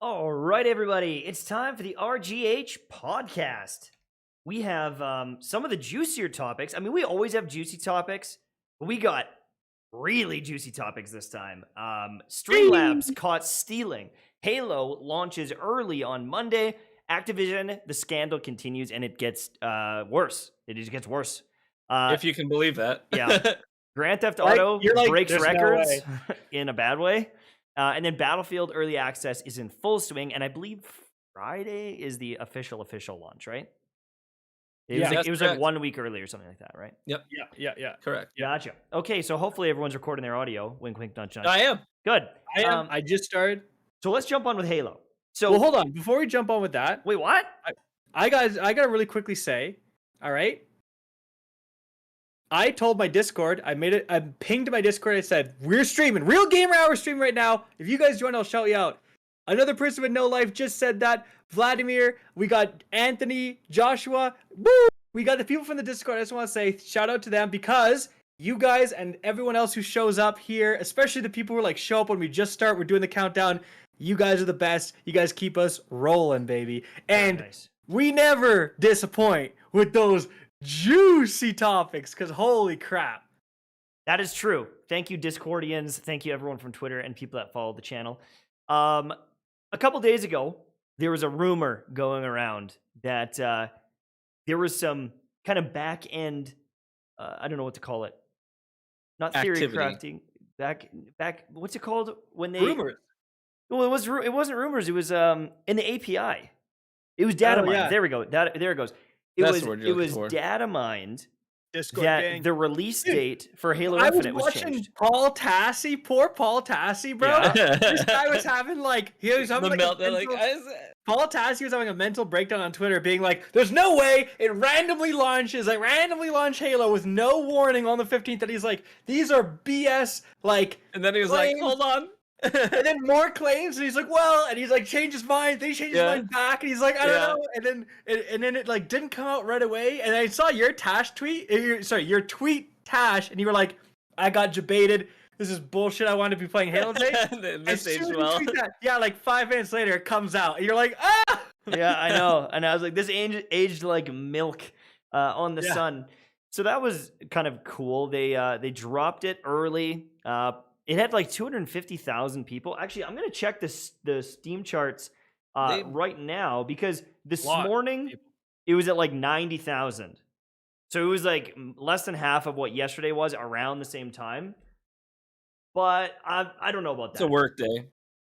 All right, everybody, it's time for the RGH podcast. We have some of the juicier topics. I mean, we always have juicy topics, but we got really juicy topics this time. Streamlabs caught stealing. Halo launches early on Monday. Activision, the scandal continues, and it gets worse. It just gets worse. If you can believe that. Yeah. Grand Theft Auto breaks records in a bad way. And then Battlefield Early Access is in full swing, and I believe Friday is the official launch, right? It was like 1 week early or something like that, right? Yep. Yeah. Correct. Gotcha. Okay, so hopefully everyone's recording their audio. Wink, wink, nudge, nudge. I am. Good. I am. I just started. So let's jump on with Halo. So well, hold on. Before we jump on with that. Wait, what? I gotta really quickly say, all right. I told my Discord, I pinged my Discord, I said, we're streaming. Real Gamer Hour streaming right now. If you guys join, I'll shout you out. Another person with no life just said that. Vladimir, we got Anthony, Joshua. Woo! We got the people from the Discord. I just want to say shout out to them because you guys and everyone else who shows up here, especially the people who like show up when we just start, we're doing the countdown. You guys are the best. You guys keep us rolling, baby. And we never disappoint with those juicy topics, because holy crap. That is true. Thank you, Discordians. Thank you, everyone from Twitter and people that follow the channel. A couple days ago, there was a rumor going around that there was some kind of back end, I don't know what to call it. Not theory crafting. Back. What's it called when they rumors? Well, it wasn't rumors. It was in the API. It was data mined. Yeah. There we go. There it goes. It was data mined that the release date for Halo Infinite was changed. I was watching Paul Tassi, poor Paul Tassi, bro. Yeah. This guy was having Paul Tassi was having a mental breakdown on Twitter, being like, "There's no way it randomly launch Halo with no warning on the 15th." That he's like, "These are BS." And then he was like, "Hold on." And then more claims, and he's like, "Well," and he's like, changed his mind. Then he changed his mind back, and he's like, "I don't know." And then it like didn't come out right away. And I saw your your tweet, Tash, and you were like, "I got debated. This is bullshit. I wanted to be playing Halo today." This aged well. Yeah, like 5 minutes later, it comes out, and you're like, "Ah!" Yeah, I know. And I was like, this aged like milk on the sun. So that was kind of cool. They dropped it early. It had like 250,000 people. Actually, I'm going to check the Steam charts right now, because this morning it was at like 90,000. So it was like less than half of what yesterday was around the same time. But I don't know about that. It's a work day.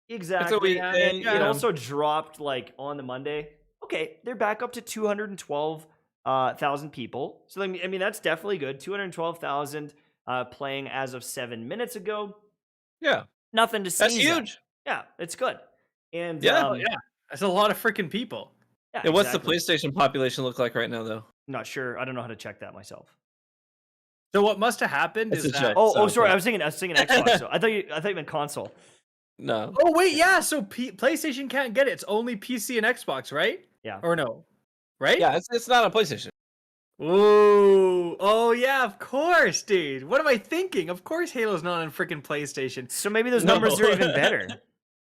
Exactly. It's a weekday. It also dropped like on the Monday. Okay, they're back up to 212,000 people. So I mean that's definitely good. 212,000 playing as of 7 minutes ago. Yeah, nothing to see. That's huge. Yeah, it's good. And that's a lot of freaking people. Yeah, exactly. What's the PlayStation population look like right now, though? Not sure. I don't know how to check that myself. So what must have happened is that. Sorry. I was thinking Xbox. So I thought you meant console. No. Oh wait, yeah. So PlayStation can't get it. It's only PC and Xbox, right? Yeah. Or no? Right? Yeah, it's not on PlayStation. Ooh. Oh yeah, of course, dude. What am I thinking? Of course Halo's not on freaking PlayStation. So maybe those numbers are even better.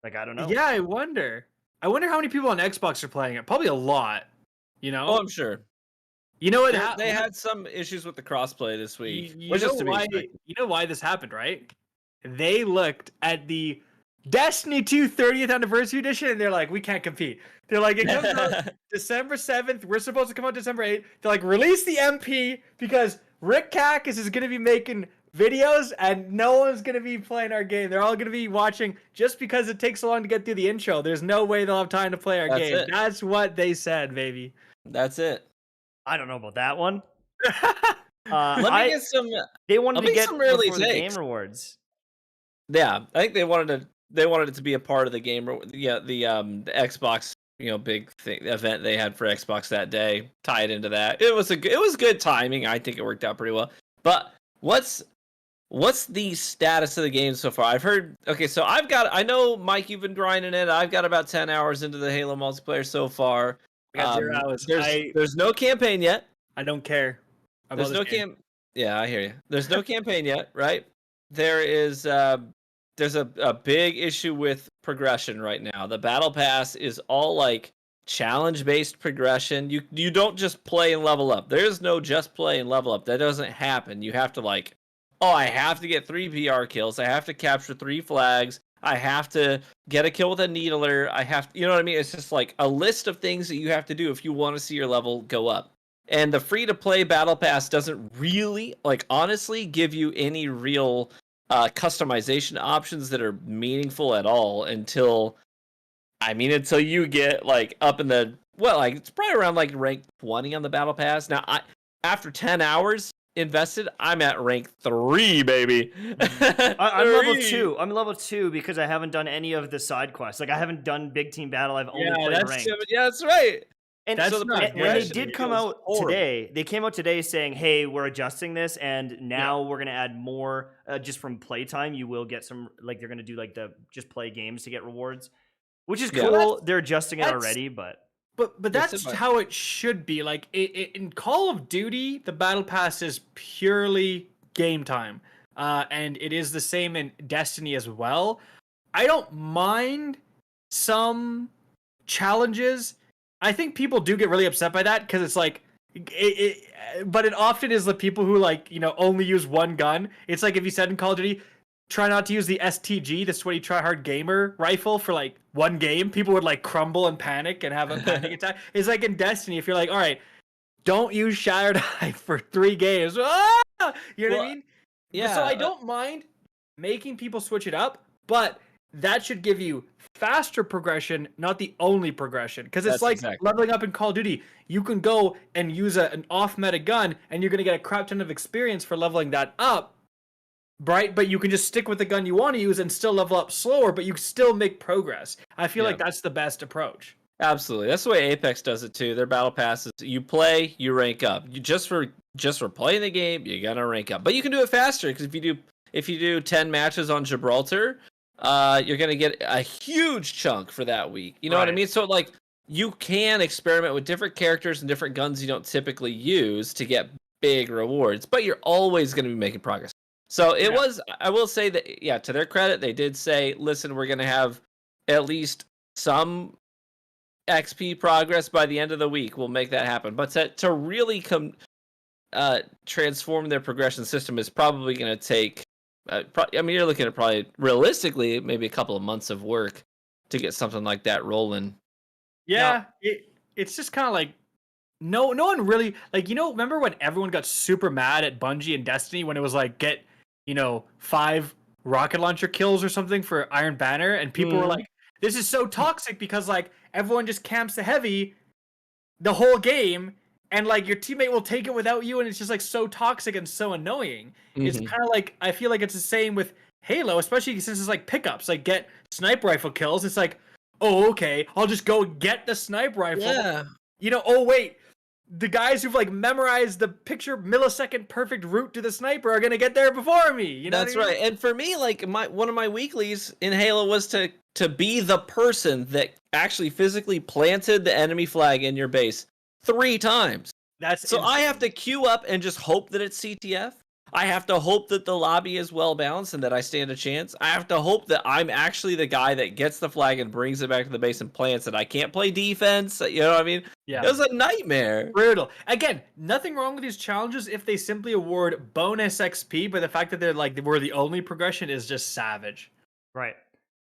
Like, I don't know. Yeah, I wonder how many people on Xbox are playing it. Probably a lot. You know? Oh, I'm sure. You know what? They had some issues with the crossplay this week. You know why this happened, right? They looked at the Destiny 2 30th anniversary edition, and they're like, we can't compete. They're like, it comes out December 7th. We're supposed to come out December 8th. They're like, release the MP, because Rick Cackus is going to be making videos, and no one's going to be playing our game. They're all going to be watching, just because it takes so long to get through the intro. There's no way they'll have time to play our game. That's what they said, baby. That's it. I don't know about that one. Let me get some. They wanted to get some early the Game Rewards. Yeah, I think they wanted it to be a part of the game. Yeah, the Xbox, big event they had for Xbox that day. Tie it into that. It was good timing. I think it worked out pretty well. But what's the status of the game so far? I've heard. Okay, so I know, Mike, you've been grinding it. I've got about 10 hours into the Halo multiplayer so far. I got 0 hours. There's no campaign yet. I don't care. There's no Yeah, I hear you. There's no campaign yet, right? There's a big issue with progression right now. The battle pass is all like challenge based progression. You don't just play and level up. There's no just play and level up. That doesn't happen. You have to like, oh, I have to get 3 PR kills. I have to capture 3 flags. I have to get a kill with a needler. I have, you know what I mean? It's just like a list of things that you have to do if you want to see your level go up. And the free to play battle pass doesn't really, like, honestly give you any real customization options that are meaningful at all until you get like up in the, well, like it's probably around like rank 20 on the battle pass. Now, after 10 hours invested, I'm at rank 3, baby. I'm level 2. I'm level 2 because I haven't done any of the side quests. Like I haven't done big team battle. I've only played ranked. Yeah, that's right. And That's so not when they good. did come out today, they came out today saying, "Hey, we're adjusting this, and now we're gonna add more just from playtime. You will get some, like they're gonna do like the just play games to get rewards, which is cool. They're adjusting it already, but that's how it should be. Like in Call of Duty, the battle pass is purely game time, and it is the same in Destiny as well. I don't mind some challenges. I think people do get really upset by that because it's like, but it often is the people who like, you know, only use one gun. It's like if you said in Call of Duty, try not to use the STG, the Sweaty Tryhard Gamer rifle, for like one game, people would like crumble and panic and have a panic attack. It's like in Destiny, if you're like, all right, don't use Shattered Eye for 3 games. Ah! You know what I mean? Yeah. So I don't mind making people switch it up, but that should give you faster progression, not the only progression. Because it's like leveling up in Call of Duty. You can go and use an off-meta gun, and you're going to get a crap ton of experience for leveling that up, right? But you can just stick with the gun you want to use and still level up slower, but you still make progress. I feel like that's the best approach. Absolutely. That's the way Apex does it too. Their battle passes, you play, you rank up. You just for playing the game, you're going to rank up. But you can do it faster, because if you do 10 matches on Gibraltar, you're going to get a huge chunk for that week. You know what I mean? So, like, you can experiment with different characters and different guns you don't typically use to get big rewards, but you're always going to be making progress. So, it was, I will say that, to their credit, they did say, listen, we're going to have at least some XP progress by the end of the week. We'll make that happen. But to really transform their progression system is probably going to take, you're looking at probably realistically maybe a couple of months of work to get something like that rolling. Yeah, it's just kind of like no one really, like, you know, remember when everyone got super mad at Bungie and Destiny when it was like get, you know, 5 rocket launcher kills or something for Iron Banner, and people were like, this is so toxic because like everyone just camps the heavy the whole game. And, like, your teammate will take it without you, and it's just, like, so toxic and so annoying. It's kind of like, I feel like it's the same with Halo, especially since it's, like, pickups. Like, get sniper rifle kills. It's like, oh, okay, I'll just go get the sniper rifle. Yeah. You know, oh, wait, the guys who've, like, memorized the picture millisecond perfect route to the sniper are going to get there before me. You know That's what I mean? right. And for me, like, one of my weeklies in Halo was to be the person that actually physically planted the enemy flag in your base 3 times. That's so insane. I have to queue up and just hope that it's CTF. I have to hope that the lobby is well balanced and that I stand a chance. I have to hope that I'm actually the guy that gets the flag and brings it back to the base and plants it. I can't play defense. You know what I mean? Yeah. It was a nightmare. Brutal. Again, nothing wrong with these challenges if they simply award bonus XP, but the fact that they're like we're the only progression is just savage. Right.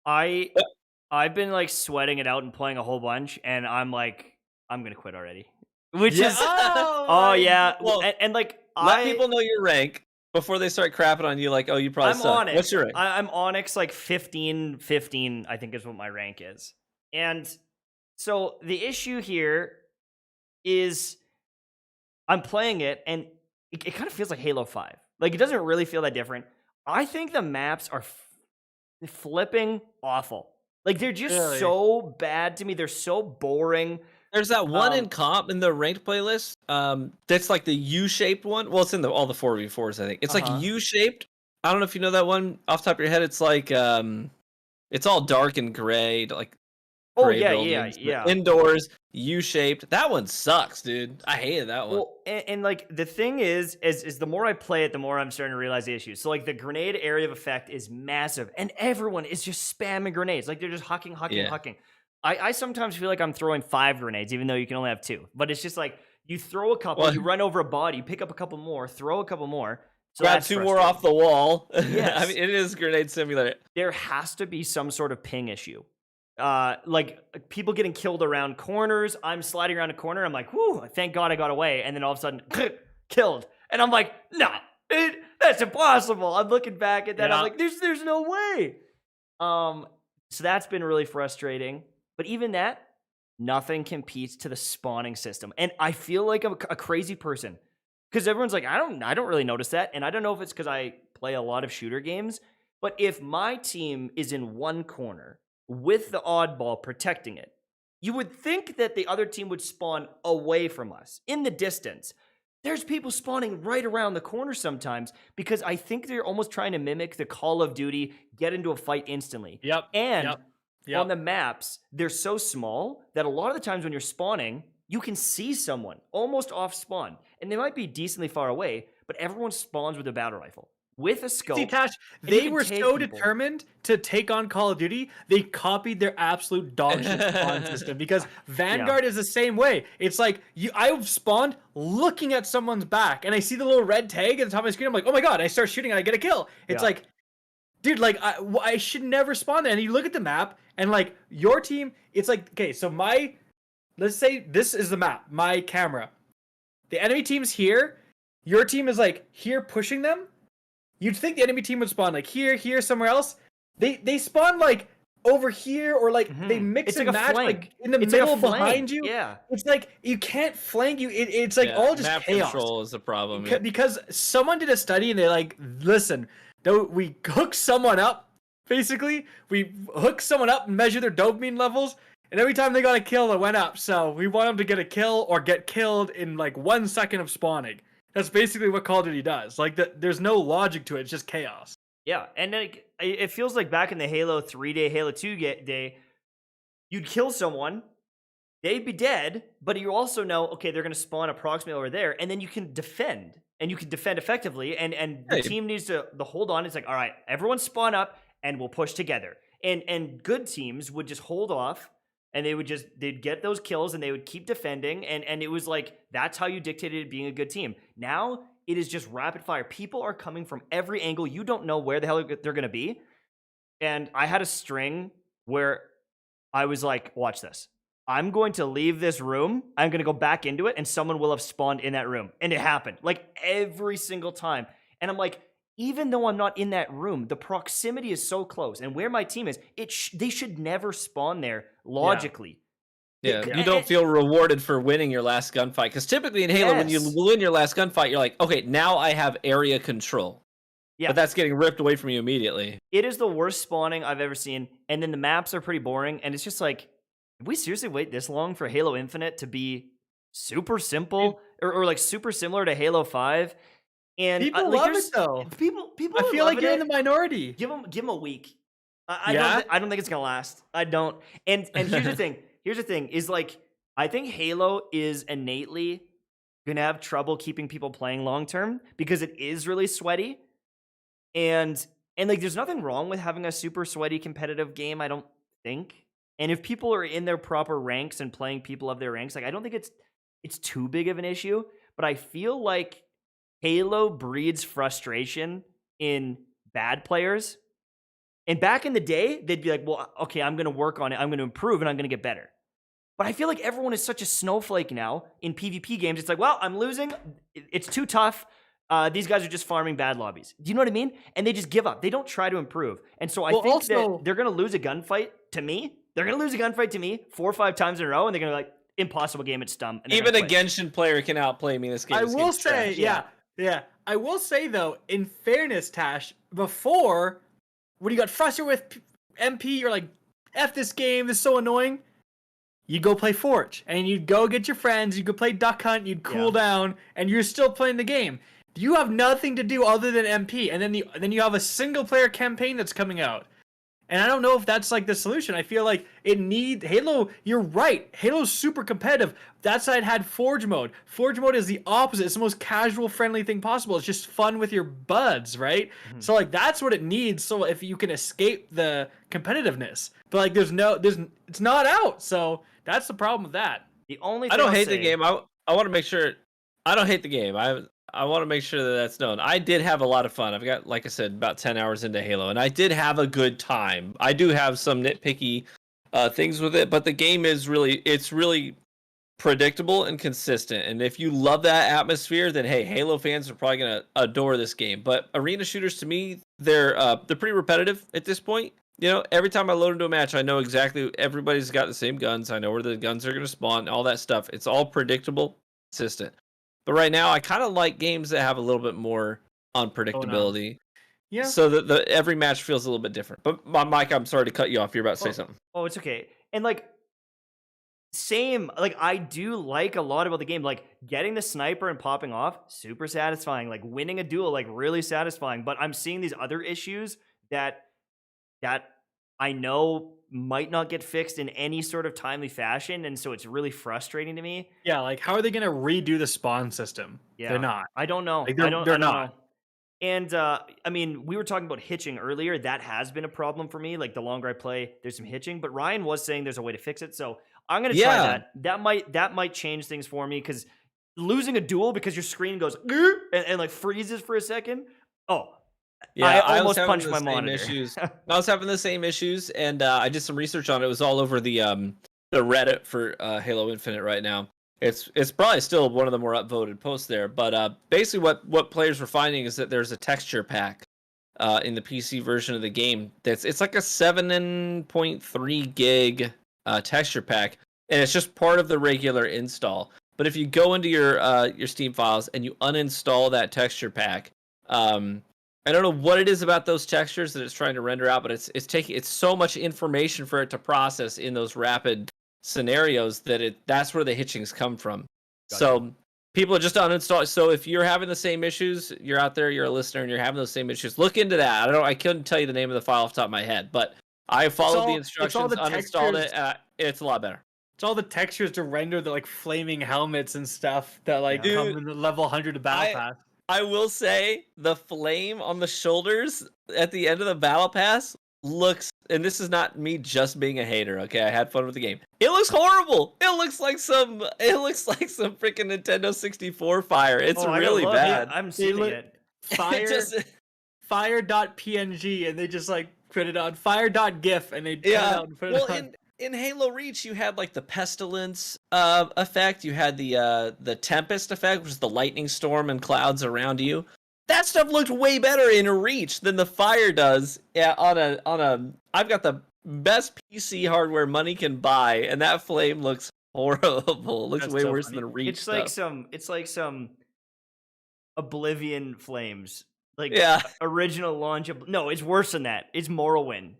I've been like sweating it out and playing a whole bunch, and I'm like, I'm gonna quit already. Which is yeah. Well, and like let people know your rank before they start crapping on you. Like, oh, you probably I'm suck. Onyx. What's your rank? I'm Onyx, like 15, I think is what my rank is. And so the issue here is I'm playing it, and it kind of feels like Halo 5. Like, it doesn't really feel that different. I think the maps are flipping awful. Like, they're just so bad to me. They're so boring. There's that one in comp in the ranked playlist. That's like the U-shaped one. Well, it's in all the 4v4s, I think. It's like U-shaped. I don't know if you know that one off the top of your head. It's like it's all dark and gray. Like, Oh, gray yeah, buildings. yeah. Indoors, U-shaped. That one sucks, dude. I hated that one. Well, and like the thing is the more I play it, the more I'm starting to realize the issues. So like the grenade area of effect is massive, and everyone is just spamming grenades. Like they're just hucking. I sometimes feel like I'm throwing 5 grenades, even though you can only have 2. But it's just like you throw a couple, you run over a body, you pick up a couple more, throw a couple more. So grab 2 more off the wall. Yes. I mean, it is Grenade Simulator. There has to be some sort of ping issue. Like people getting killed around corners. I'm sliding around a corner. I'm like, whoo, thank God I got away. And then all of a sudden, killed. And I'm like, nah, that's impossible. I'm looking back at that. I'm like, there's no way. So that's been really frustrating. But even that, nothing competes to the spawning system. And I feel like I'm a crazy person. Because everyone's like, I don't really notice that. And I don't know if it's because I play a lot of shooter games. But if my team is in one corner with the oddball protecting it, you would think that the other team would spawn away from us in the distance. There's people spawning right around the corner sometimes because I think they're almost trying to mimic the Call of Duty, get into a fight instantly. And on the maps, they're so small that a lot of the times when you're spawning, you can see someone almost off spawn, and they might be decently far away, but everyone spawns with a battle rifle. With a scope. See, Tash, they were so determined to take on Call of Duty, they copied their absolute dog shit spawn system because Vanguard is the same way. It's like, I've spawned looking at someone's back, and I see the little red tag at the top of my screen. I'm like, oh my God, I start shooting and I get a kill. It's like, dude, like, I should never spawn there. And you look at the map, and like, your team, it's like, okay, so let's say this is the map, my camera. The enemy team's here. Your team is like here pushing them. You'd think the enemy team would spawn like here, somewhere else. They spawn like over here or like they mix and match like in the middle behind you. Yeah. It's like you can't flank you. It's like all just map chaos. Control is the problem. Because someone did a study and they're like, listen, we hook someone up. Basically, we hook someone up and measure their dopamine levels. And every time they got a kill, it went up. So we want them to get a kill or get killed in like 1 second of spawning. That's basically what Call of Duty does. Like, there's no logic to it. It's just chaos. Yeah, and it feels like back in the Halo 3 day, Halo 2 day, you'd kill someone, they'd be dead, but you also know, okay, they're going to spawn approximately over there, and then you can defend. And you can defend effectively, and the team needs to hold on. It's like, all right, everyone spawn up, and we'll push together. And good teams would just hold off, and they'd get those kills and they would keep defending. And it was like, that's how you dictated it being a good team. Now it is just rapid fire. People are coming from every angle. You don't know where the hell they're going to be. And I had a string where I was like, watch this. I'm going to leave this room. I'm going to go back into it and someone will have spawned in that room. And it happened like every single time. And I'm like, even though I'm not in that room, the proximity is so close. And where my team is, they should never spawn there logically. Yeah, you don't feel rewarded for winning your last gunfight. Because typically in Halo, when you win your last gunfight, you're like, okay, now I have area control. Yeah. But that's getting ripped away from you immediately. It is the worst spawning I've ever seen. And then the maps are pretty boring. And it's just like, did we seriously wait this long for Halo Infinite to be super simple? Or like super similar to Halo 5? And people love it though. People. I feel like you're in the minority. Give them a week. I don't think it's gonna last. I don't. And here's the thing. Here's the thing. Is like I think Halo is innately gonna have trouble keeping people playing long term because it is really sweaty. And like there's nothing wrong with having a super sweaty competitive game. I don't think. And if people are in their proper ranks and playing people of their ranks, like I don't think it's too big of an issue. But I feel like Halo breeds frustration in bad players. And back in the day, they'd be like, well, okay, I'm going to work on it. I'm going to improve and I'm going to get better. But I feel like everyone is such a snowflake now in PvP games. It's like, well, I'm losing. It's too tough. These guys are just farming bad lobbies. Do you know what I mean? And they just give up. They don't try to improve. And so I think that they're going to lose a gunfight to me. They're going to lose a gunfight to me 4 or 5 times in a row. And they're going to be like, impossible game. It's dumb. Even a Genshin player can outplay me this game. I will say, yeah. I will say, though, in fairness, Tash, before, when you got frustrated with MP, you're like, F this game, this is so annoying. You'd go play Forge, and you'd go get your friends, you'd go play Duck Hunt, you'd cool down, and you're still playing the game. You have nothing to do other than MP, and then you have a single-player campaign that's coming out. And I don't know if that's like the solution. I feel like Halo, you're right. Halo's super competitive. That side had Forge mode. Forge mode is the opposite. It's the most casual, friendly thing possible. It's just fun with your buds, right? Mhm. So like that's what it needs. So if you can escape the competitiveness. But like it's not out. So that's the problem with that. The only I thing don't I'll hate say, the game. I want to make sure. I don't hate the game. I want to make sure that that's known. I did have a lot of fun. I've got, like I said, about 10 hours into Halo, and I did have a good time. I do have some nitpicky things with it, but the game is really predictable and consistent. And if you love that atmosphere, then hey, Halo fans are probably gonna adore this game. But arena shooters, to me, they're pretty repetitive at this point. You know, every time I load into a match, I know exactly everybody's got the same guns. I know where the guns are gonna spawn, all that stuff. It's all predictable, consistent. But right now, I kind of like games that have a little bit more unpredictability. Yeah. So that every match feels a little bit different. But Mike, I'm sorry to cut you off. You're about to say something. Oh, it's okay. And like, same, like I do like a lot about the game. Like getting the sniper and popping off, super satisfying. Like winning a duel, like really satisfying. But I'm seeing these other issues that I know might not get fixed in any sort of timely fashion, and so it's really frustrating to me. Yeah, like how are they gonna redo the spawn system? Yeah, They're not. I don't know. Like, I don't they're know. not. And I mean, we were talking about hitching earlier. That has been a problem for me. Like the longer I play, there's some hitching. But Ryan was saying there's a way to fix it, so I'm gonna try Yeah. that. That might change things for me because losing a duel because your screen goes and like freezes for a second. Oh, Yeah, I was almost having punched the my same monitor. issues. I was having the same issues, and I did some research on it. It was all over the Reddit for Halo Infinite right now. It's probably still one of the more upvoted posts there. But basically, what players were finding is that there's a texture pack in the PC version of the game. It's like a 7.3 gig texture pack, and it's just part of the regular install. But if you go into your Steam files and you uninstall that texture pack, I don't know what it is about those textures that it's trying to render out, but it's so much information for it to process in those rapid scenarios that that's where the hitchings come from. So people just uninstall. So if you're having the same issues, you're out there, you're a listener, and you're having those same issues, look into that. I couldn't tell you the name of the file off the top of my head, but I followed the instructions, uninstalled it, it's a lot better. It's all the textures to render the like flaming helmets and stuff that like Yeah. come in the level 100 of Battle Pass. I will say the flame on the shoulders at the end of the Battle Pass looks, and this is not me just being a hater, okay? I had fun with the game. It looks horrible. It looks like some freaking Nintendo 64 fire. It's really bad. I'm seeing it. Fire.png and they just like put it on fire.gif and they cut it out and put it on. In Halo Reach, you had like the pestilence effect. You had the tempest effect, which is the lightning storm and clouds around you. That stuff looked way better in Reach than the fire does. Yeah, on a. I've got the best PC hardware money can buy, and that flame looks horrible. It looks way worse than Reach. It's like some Oblivion flames, like original launch. No, it's worse than that. It's Morrowind.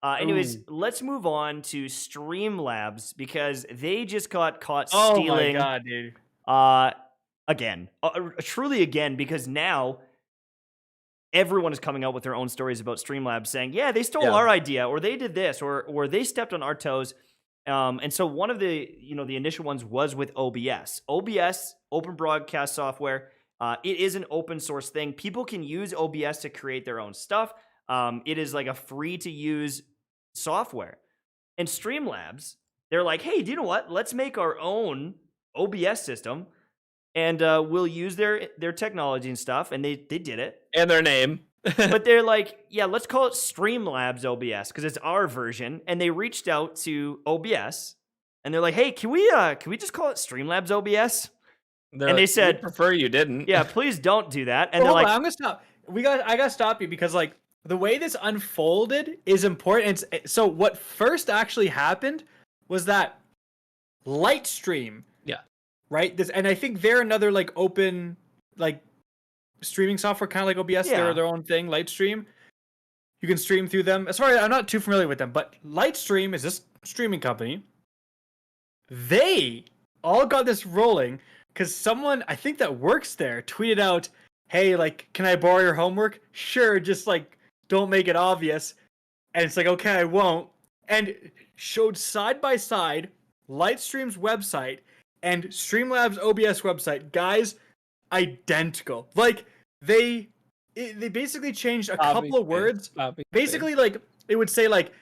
Anyways, let's move on to Streamlabs because they just got caught stealing. Oh my god, dude! Again, truly again, because now everyone is coming out with their own stories about Streamlabs, saying, "Yeah, they stole our idea, or they did this, or they stepped on our toes." And so one of the the initial ones was with OBS. OBS, open broadcast software. It is an open source thing. People can use OBS to create their own stuff. It is like a free to use software. And Streamlabs, they're like, hey, do you know what? Let's make our own OBS system, and we'll use their technology and stuff. And they did it. And their name. But they're like, yeah, let's call it Streamlabs OBS because it's our version. And they reached out to OBS, and they're like, hey, can we just call it Streamlabs OBS? And they said, "We prefer you didn't." Yeah, please don't do that. And they're like, I'm gonna stop. I gotta stop you because like the way this unfolded is important. So what first actually happened was that Lightstream, right? And I think they're another like open like streaming software, kind of like OBS. Yeah. They're their own thing. Lightstream, you can stream through them. Sorry, I'm not too familiar with them, but Lightstream is this streaming company. They all got this rolling because someone I think that works there tweeted out, "Hey, like, can I borrow your homework? Sure, just like." Don't make it obvious. And it's like, okay, I won't. And showed side by side Lightstream's website and Streamlabs OBS website. Guys, identical. Like, they basically changed a couple of words. Basically, like, it would say, like,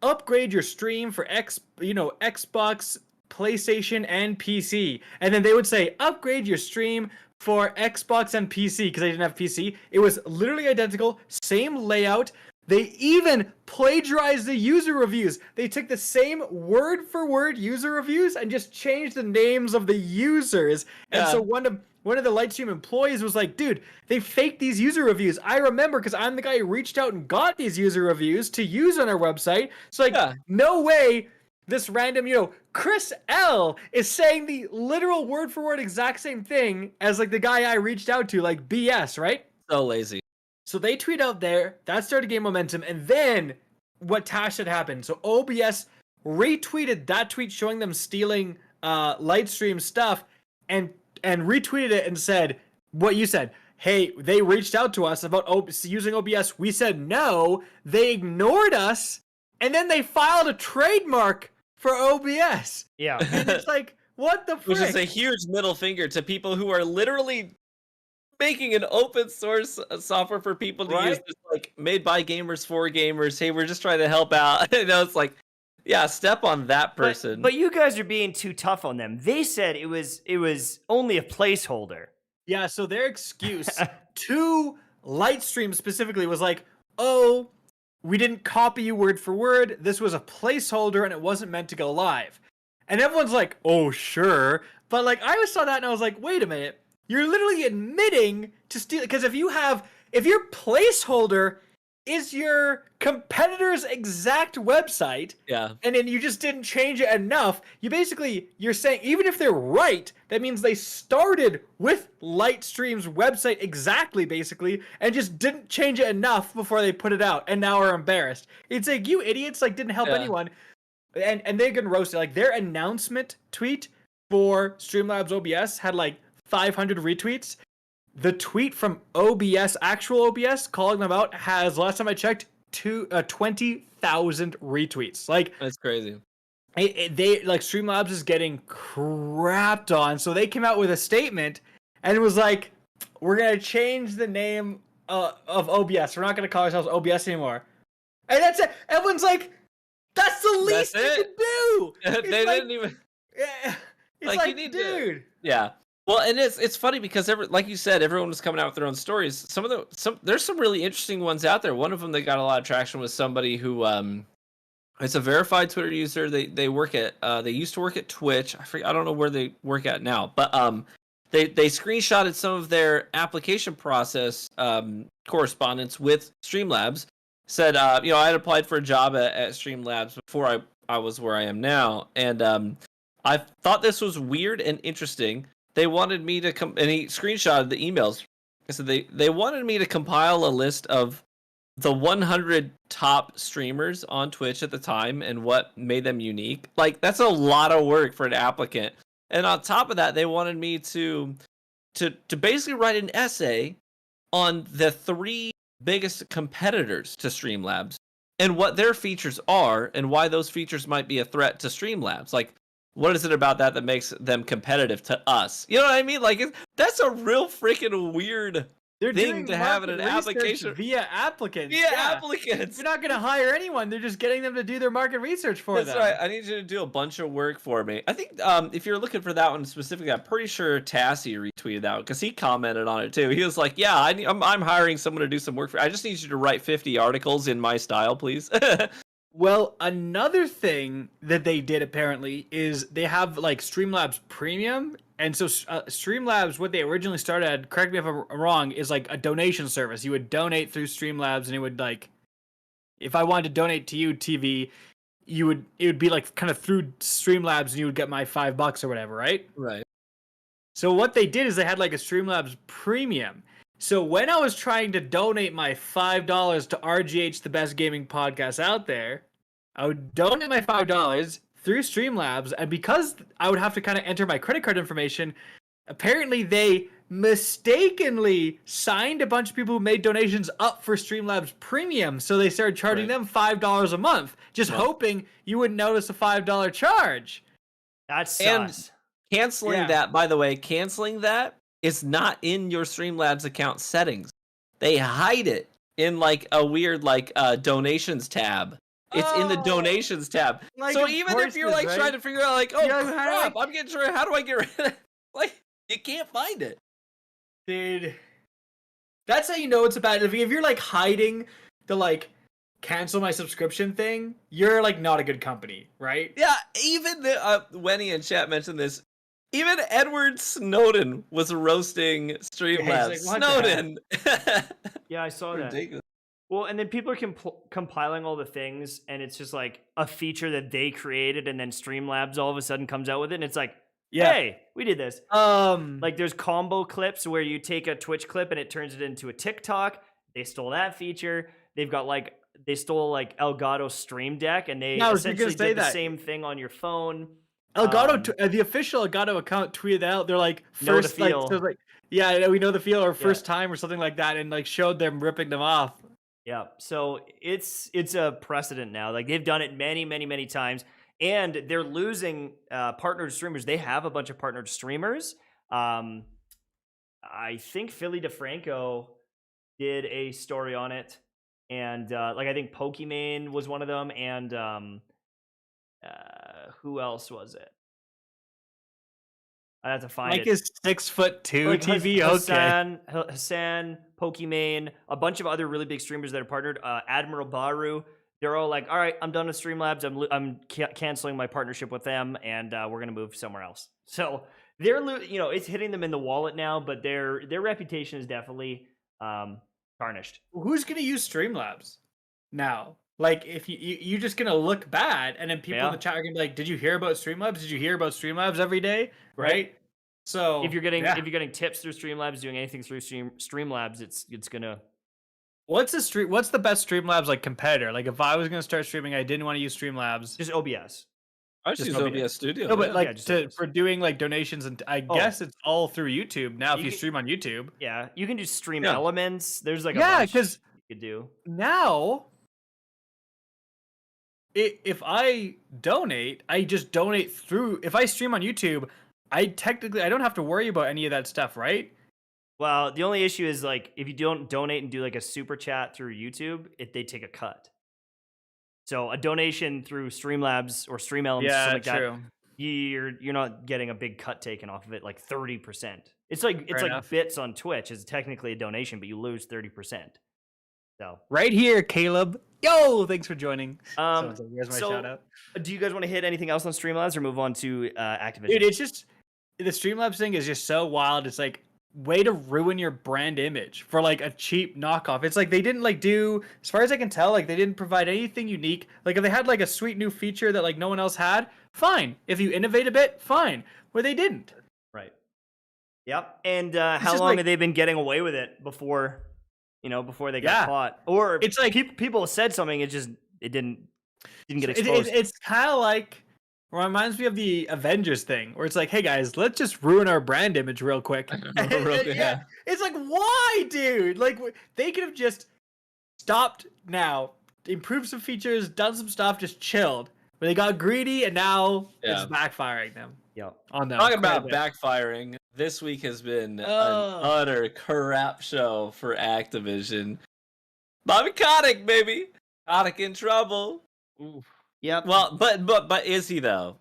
upgrade your stream for Xbox, PlayStation, and PC. And then they would say, upgrade your stream for Xbox and PC, because they didn't have PC. It was literally identical, same layout. They even plagiarized the user reviews. They took the same word-for-word user reviews and just changed the names of the users. And so one of the Lightstream employees was like, dude, they faked these user reviews. I remember, because I'm the guy who reached out and got these user reviews to use on our website. So, like, no way this random, Chris L is saying the literal word-for-word exact same thing as, like, the guy I reached out to. Like, BS, right? So lazy. So they tweet out there, that started game momentum, and then what Tash had happened. So OBS retweeted that tweet showing them stealing Lightstream stuff and retweeted it and said what you said. Hey, they reached out to us about using OBS. We said no. They ignored us, and then they filed a trademark for OBS. Yeah. And it's like, what the frick? Which is a huge middle finger to people who are literally making an open source software for people to use, this, like, made by gamers for gamers. Hey, we're just trying to help out. It's like, yeah, step on that person. But you guys are being too tough on them. They said it was only a placeholder. Yeah, so their excuse to Lightstream specifically was like, oh, we didn't copy you word for word. This was a placeholder and it wasn't meant to go live. And everyone's like, oh, sure. But, like, I saw that and I was like, wait a minute. You're literally admitting to steal, because if your placeholder is your competitor's exact website, and then you just didn't change it enough, you're saying, even if they're right, that means they started with Lightstream's website exactly, basically, and just didn't change it enough before they put it out, and now are embarrassed. It's like, you idiots, like, didn't help anyone, and they're getting roasted. Like, their announcement tweet for Streamlabs OBS had, like, 500 retweets. The tweet from OBS, actual OBS, calling them out has, last time I checked, 20,000 retweets. Like, that's crazy. They like, Streamlabs is getting crapped on, so they came out with a statement and it was like, we're gonna change the name of OBS. We're not gonna call ourselves OBS anymore. And that's it. Everyone's like, that's the least you can do. They didn't even. It's like, dude. Yeah. Well, and it's funny because like you said, everyone was coming out with their own stories. There's some really interesting ones out there. One of them that got a lot of traction was somebody who it's a verified Twitter user. They work at they used to work at Twitch. I don't know where they work at now, but they screenshotted some of their application process correspondence with Streamlabs. Said I had applied for a job at Streamlabs before I was where I am now, and I thought this was weird and interesting. They wanted me to and he screenshotted the emails. So they wanted me to compile a list of the 100 top streamers on Twitch at the time and what made them unique. Like, that's a lot of work for an applicant. And on top of that, they wanted me to basically write an essay on the 3 biggest competitors to Streamlabs and what their features are and why those features might be a threat to Streamlabs. Like, what is it about that makes them competitive to us? You know what I mean? Like, that's a real freaking weird thing to have in an application. Via applicants. Applicants. You're not going to hire anyone. They're just getting them to do their market research for them. That's right. I need you to do a bunch of work for me. I think if you're looking for that one specifically, I'm pretty sure Tassie retweeted that because he commented on it too. He was like, yeah, I'm hiring someone to do some work for I just need you to write 50 articles in my style, please. Well, another thing that they did apparently is they have, like, Streamlabs Premium. And so Streamlabs, what they originally started, correct me if I'm wrong, is like a donation service. You would donate through Streamlabs and it would, like, if I wanted to donate to you, TV, it would be like kind of through Streamlabs and you would get my $5 or whatever, right? Right. So what they did is they had like a Streamlabs Premium. So when I was trying to donate my $5 to RGH, the best gaming podcast out there, I would donate my $5 through Streamlabs, and because I would have to kind of enter my credit card information, apparently they mistakenly signed a bunch of people who made donations up for Streamlabs Premium, so they started charging them $5 a month, just hoping you wouldn't notice a $5 charge. That sucks. And canceling that, by the way, canceling that is not in your Streamlabs account settings. They hide it in like a weird donations tab. It's in the donations tab. Like, so even if you're like trying to figure out like, oh crap, I'm getting sure how do I get rid of it? Like, you can't find it. Dude, that's how you know it's a bad. If you're like hiding the like cancel my subscription thing, you're like not a good company, right? Yeah, even the Wenny in chat mentioned this. Even Edward Snowden was roasting Streamlabs. Like, Snowden. Yeah, I saw that. Ridiculous. Well, and then people are compiling all the things, and it's just like a feature that they created, and then Streamlabs all of a sudden comes out with it, and it's like, hey, we did this. Like there's combo clips where you take a Twitch clip and it turns it into a TikTok. They stole that feature. They've got they stole Elgato Stream Deck, and they essentially did the same thing on your phone. Elgato, the official Elgato account tweeted out. They're like first, we know the feel, or first time, or something like that, and like showed them ripping them off. Yeah, so it's a precedent now. Like they've done it many, many, many times, and they're losing partnered streamers. They have a bunch of partnered streamers. I think Philly DeFranco did a story on it, and I think Pokimane was one of them, and who else was it? I have to find it. Mike is 6'2" TV. Hassan, Pokimane, a bunch of other really big streamers that are partnered. Admiral Baru. They're all like, all right, I'm done with Streamlabs. I'm canceling my partnership with them, and we're gonna move somewhere else. So they're it's hitting them in the wallet now, but their reputation is definitely tarnished. Who's gonna use Streamlabs now? Like, if you're just gonna look bad, and then people in the chat are gonna be like, "Did you hear about Streamlabs? Did you hear about Streamlabs every day?" Right? So if you're getting tips through Streamlabs, doing anything through Streamlabs, it's gonna. What's the best Streamlabs like competitor? Like, if I was gonna start streaming, I didn't want to use Streamlabs. Just OBS. I just use OBS Studio. No, but for doing like donations, and I guess it's all through YouTube now. If you stream on YouTube, you can do Stream Elements. There's like a bunch because you could do now. If I donate, I just donate through. If I stream on YouTube, I don't have to worry about any of that stuff, right? Well, the only issue is like if you don't donate and do like a super chat through YouTube, they take a cut. So a donation through Streamlabs or Stream Elements, something like that, you're not getting a big cut taken off of it, like 30%. It's like bits on Twitch is technically a donation, but you lose 30%. So right here, Caleb. Yo, thanks for joining. Here's my shout out. Do you guys want to hit anything else on Streamlabs or move on to Activision? Dude, it's just the Streamlabs thing is just so wild. It's like way to ruin your brand image for like a cheap knockoff. It's like they didn't like do, as far as I can tell, like they didn't provide anything unique. Like if they had like a sweet new feature that like no one else had, fine. If you innovate a bit, fine. Where they didn't. Right. Yep. And how long have they been getting away with it before? Before they got caught, or it's like people said something, it didn't get exposed. It's kind of like reminds me of the Avengers thing, where it's like, hey guys, let's just ruin our brand image real quick. It's like, why, dude? Like they could have just stopped now, improved some features, done some stuff, just chilled. But they got greedy, and now it's backfiring them. Yeah. On them. Talking about backfiring, this week has been an utter crap show for Activision. Bobby Kotick, baby. Kotick in trouble. Yeah. Well, but is he though?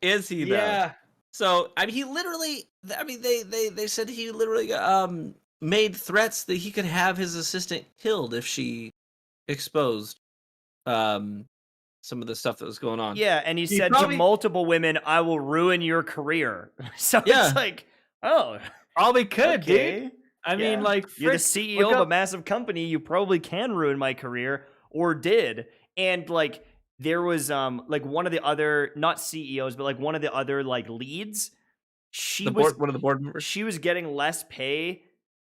Is he though? Yeah. So he literally. They said he literally made threats that he could have his assistant killed if she exposed some of the stuff that was going on. Yeah, and he said to multiple women, "I will ruin your career." So it's like, probably could, dude. I mean, like, you're the CEO of a massive company, you probably can ruin my career, or did. And like, there was like one of the other, not CEOs, but like one of the other like leads. One of the board members. She was getting less pay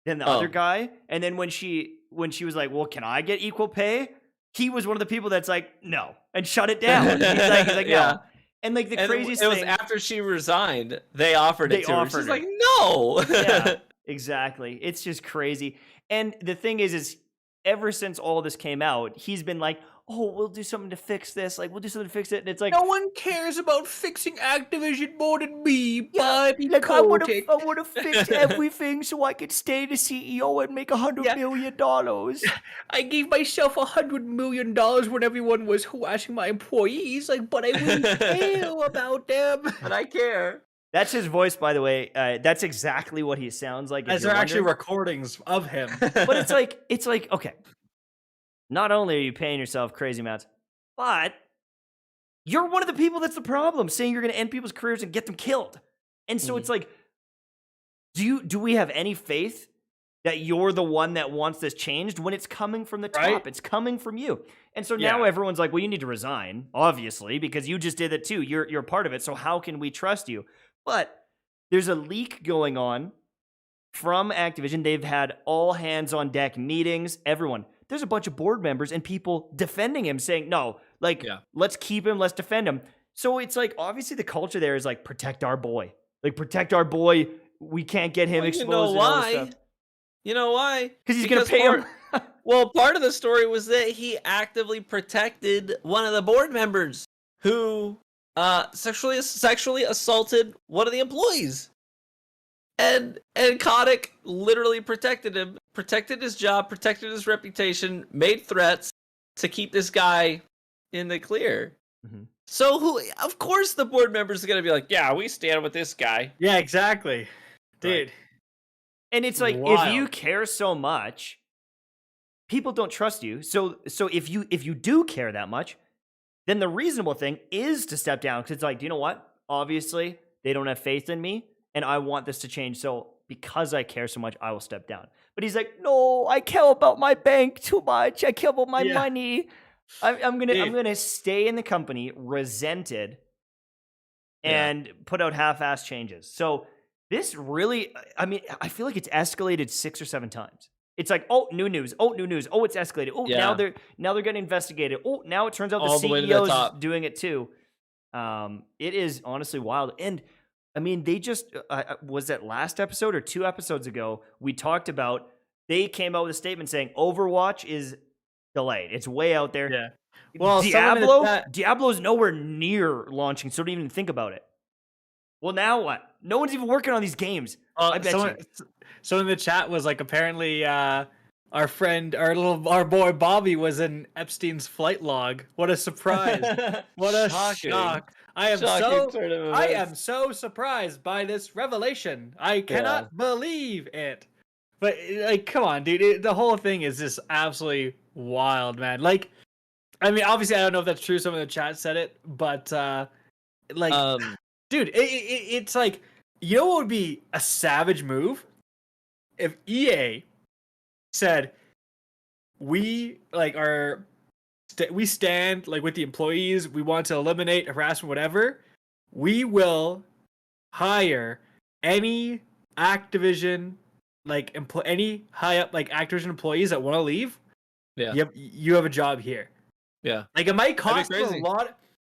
than the other guy, and then when she was like, "Well, can I get equal pay?" He was one of the people that's like, no, and shut it down. He's like, no. And like the craziest thing, it was after she resigned, they offered it to her. She's like, no. Exactly. It's just crazy. And the thing is ever since all this came out, he's been like, "Oh, we'll do something to fix this. Like, we'll do something to fix it." And it's like, No one cares about fixing Activision more than me, yeah, Bobby like Kotick. I want to fix everything so I can stay the CEO and make $100 million. I gave myself $100 million when everyone was harassing my employees. Like, but I really care about them. But I care. That's his voice, by the way. That's exactly what he sounds like. As you're there are actually wondering. recordings of him. But it's like, okay, not only are you paying yourself crazy amounts, but you're one of the people that's the problem, saying you're going to end people's careers and get them killed. And so it's like, do we have any faith that you're the one that wants this changed when it's coming from the top? Right? It's coming from you. And so now everyone's like, well, you need to resign, obviously, because you just did it too. You're part of it. So how can we trust you? But there's a leak going on from Activision. They've had all hands on deck meetings, everyone. There's a bunch of board members and people defending him, saying, no, like, let's keep him, let's defend him. So it's like, obviously the culture there is like, protect our boy. Like, protect our boy. We can't get him exposed. You know and all this why? stuff. You know why? Because he's going to pay him. Well, part of the story was that he actively protected one of the board members who sexually assaulted one of the employees. And Kotick literally protected him, protected his job, protected his reputation, made threats to keep this guy in the clear. Mm-hmm. So of course the board members are going to be like, yeah, we stand with this guy. Yeah, exactly. Dude. Right. And it's like, if you care so much, people don't trust you. So if you do care that much, then the reasonable thing is to step down. Because it's like, do you know what? Obviously, they don't have faith in me, and I want this to change. So because I care so much, I will step down. But he's like, no, I care about my bank too much. I care about my money. I'm gonna stay in the company, resented, and put out half-ass changes. So this really, I mean, I feel like it's escalated 6 or 7 times. It's like, oh, new news. Oh, new news. Oh, it's escalated. Oh, now they're getting investigated. Oh, now it turns out the CEO's doing it too. It is honestly wild. And I mean, they just was that last episode or 2 episodes ago? We talked about, they came out with a statement saying Overwatch is delayed. It's way out there. Yeah. Well, Diablo's nowhere near launching, so don't even think about it. Well, now what? No one's even working on these games. I bet you. Someone in the chat was like, apparently, our boy Bobby was in Epstein's flight log. What a surprise! What a shock! I am so surprised by this revelation. I cannot believe it. But like, come on, dude! The whole thing is just absolutely wild, man. Like, I mean, obviously, I don't know if that's true. Someone in the chat said it, but dude, it's like, you know what would be a savage move? If EA said, we stand like with the employees, we want to eliminate harassment, whatever, we will hire any Activision, like any high up like Activision employees that want to leave. Yeah, you have a job here. Yeah, like it might cost them a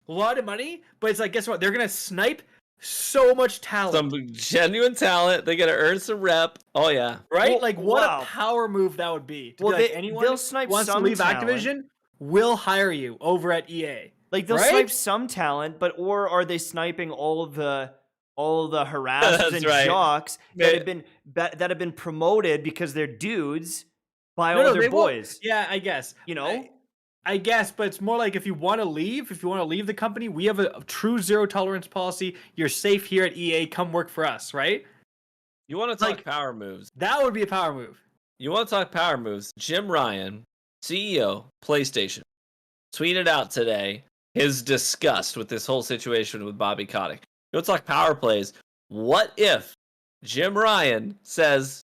lot of money, but it's like, guess what? They're gonna snipe so much talent, some genuine talent. They gotta earn some rep. Oh yeah, right. Well, like, what a power move that would be. To be like, anyone they'll snipe wants some to leave talent. Activision, will hire you over at EA. Like, they'll snipe some talent, but or are they sniping all of the harassers and jocks that have been promoted because they're dudes by all their boys? Yeah, I guess. You know. I guess, but it's more like, if you want to leave the company, we have a true zero tolerance policy. You're safe here at EA. Come work for us, right? You want to talk power moves? That would be a power move. You want to talk power moves? Jim Ryan, CEO, PlayStation, tweeted out today his disgust with this whole situation with Bobby Kotick. You want to talk power plays? What if Jim Ryan says,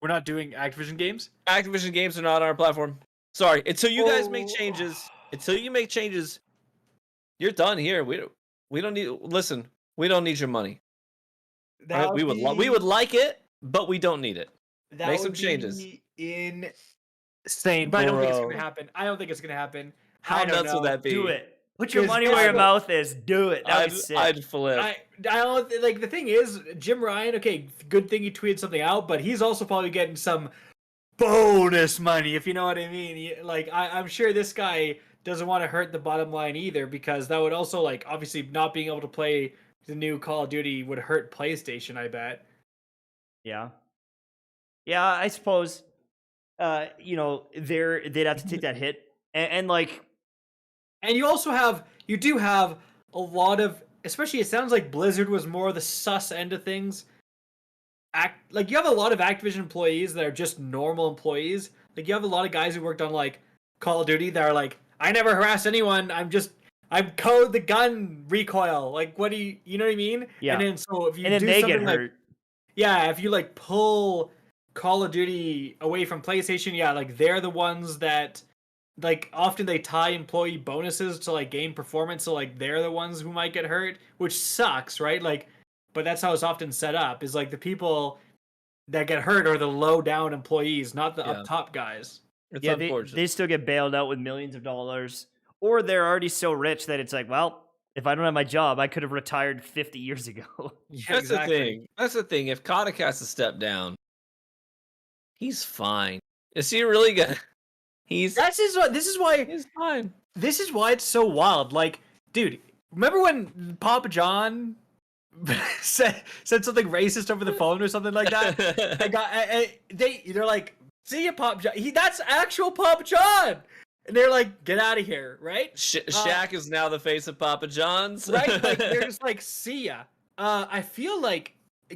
we're not doing Activision games? Activision games are not on our platform. Sorry, until you guys make changes, you're done here. We don't need. Listen, we don't need your money. We would like it, but we don't need it. Make some changes. Insane, but I don't think it's gonna happen. How nuts would that be? Do it. Put your 'Cause money it's where your like- mouth is. Do it. That'd be sick. I'd flip. I don't like the thing is Jim Ryan. Okay, good thing he tweeted something out, but he's also probably getting some bonus money, if you know what I mean. Like I'm sure this guy doesn't want to hurt the bottom line either, because that would also like obviously not being able to play the new Call of Duty would hurt PlayStation. I bet. Yeah. Yeah, I suppose. You know, they'd have to take that hit, and like, And you do have a lot of, especially it sounds like Blizzard was more the sus end of things. Like you have a lot of Activision employees that are just normal employees. Like you have a lot of guys who worked on like Call of Duty that are like, I never harass anyone. I'm code the gun recoil. Like what do you know what I mean? Yeah. And then so if you and then do they something get like, hurt. yeah, if you like pull Call of Duty away from PlayStation, yeah, like they're the ones that like often they tie employee bonuses to like game performance, so like they're the ones who might get hurt, which sucks, right? Like, but that's how it's often set up, is like the people that get hurt are the low down employees, not the up top guys. It's Yeah, unfortunate. they still get bailed out with millions of dollars, or they're already so rich that it's like, well, if I don't have my job, I could have retired 50 years ago. Yeah, That's the thing. That's the thing. If Kotick has to step down, he's fine. Is he really gonna? He's This is why he's fine. this is why it's so wild. Like, dude, remember when Papa John said something racist over the phone or something like that? They're like, see ya, Papa John. That's actual Papa John. And they're like, get out of here, right? Shaq is now the face of Papa John's. Right? Like they're just like, see ya. I feel like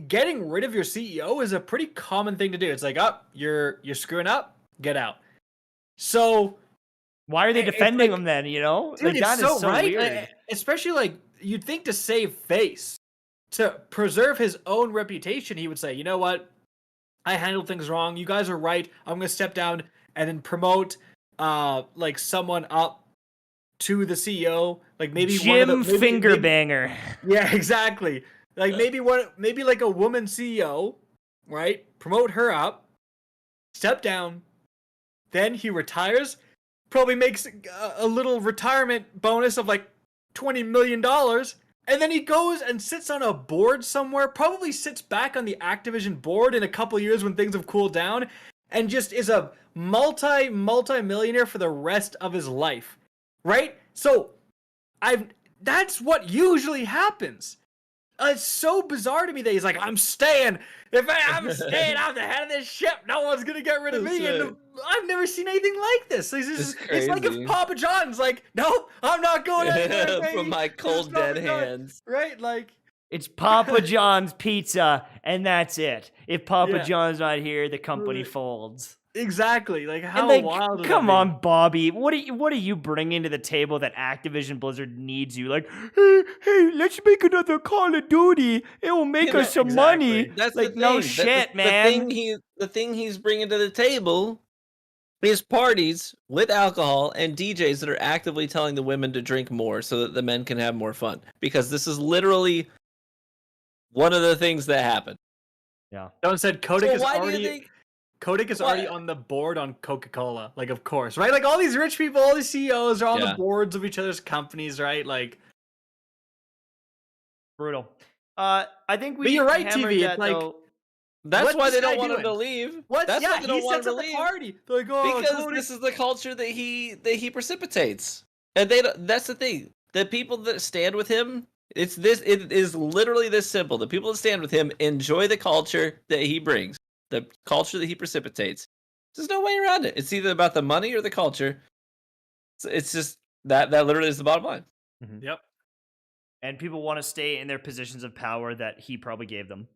getting rid of your CEO is a pretty common thing to do. It's like, you're screwing up, get out. So Why are they It's defending like- him then? You know, dude, like, that it's is so right. weird. Like, especially like you'd think to save face, to preserve his own reputation, he would say, you know what? I handled things wrong. You guys are right. I'm gonna step down and then promote like someone up to the CEO. Like maybe Jim maybe- Fingerbanger. Yeah, exactly. Like maybe like a woman CEO, right? Promote her up, step down, then he retires, probably makes a little retirement bonus of like $20 million, and then he goes and sits on a board somewhere, probably sits back on the Activision board in a couple years when things have cooled down, and just is a multi-millionaire for the rest of his life. Right? So that's what usually happens. It's so bizarre to me that he's like, I'm staying. If I'm staying, I'm the head of this ship. No one's gonna get rid of me. And I've never seen anything like this. It's like if crazy. Papa John's like, no, I'm not going anywhere. baby. From my This is cold Papa dead John." hands. Right? Like, It's Papa John's pizza, and that's it. If Papa Yeah. John's not here, the company Right. folds. exactly. Like, how And like, wild would come that be? on, Bobby. What are you bringing to the table that Activision Blizzard needs you? Like, hey, let's make another Call of Duty. It will make Yeah, us some exactly. money. That's like, the no thing. shit, man. The thing he's bringing to the table is parties with alcohol and DJs that are actively telling the women to drink more so that the men can have more fun. Because this is literally one of the things that happen. Someone said Kotick So is why do already. you think? Kotick is What? already on the board on Coca-Cola, like of course, right? Like all these rich people, all these CEOs are on the Yeah. boards of each other's companies, right? Like, Brutal. I think we. But you're right, hammered TV, that, it's like- though. That's What's why this they don't guy want him to doing? leave. what? That's Yeah, why they don't he want him sets to up the leave. party. They're like, oh, Because Kotick- this is the culture that he precipitates, and they don't, that's the thing. The people that stand with him, it is literally this simple. The people that stand with him enjoy the culture that he brings, the culture that he precipitates. There's no way around it. It's either about the money or the culture. It's just that literally is the bottom line. Yep. And people want to stay in their positions of power that he probably gave them.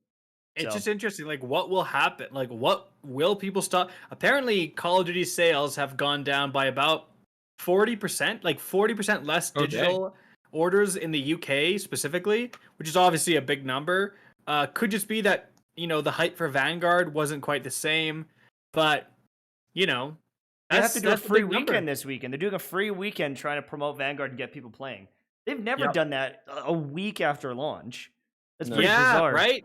It's So- just interesting. Like, what will happen? Like, what will people stop? Apparently, Call of Duty sales have gone down by about 40%, like 40% less Okay. digital orders in the UK specifically, which is obviously a big number. Could just be that, the hype for Vanguard wasn't quite the same, but, They have to do a that's free big number. weekend this weekend. They're doing a free weekend trying to promote Vanguard and get people playing. They've never Yep. done that a week after launch. That's No. pretty Yeah, bizarre. right?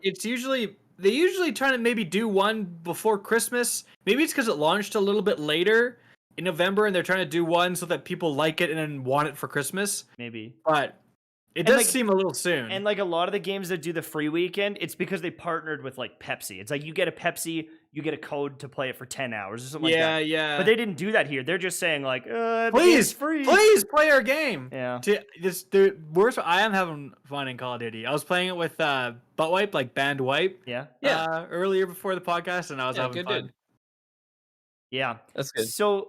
They usually try to maybe do one before Christmas. Maybe it's because it launched a little bit later in November, and they're trying to do one so that people like it and then want it for Christmas. Maybe. But it And, does like- seem a little soon. And like a lot of the games that do the free weekend, it's because they partnered with like Pepsi. It's like you get a Pepsi, you get a code to play it for 10 hours or something like that. yeah. But they didn't do that here. They're just saying like, the please, game's free. please play our game. Yeah. The worst. I am having fun in Call of Duty. I was playing it with Butt Wipe, like Band Wipe. Yeah. Earlier before the podcast, and I was having fun. Dude. Yeah. That's good. So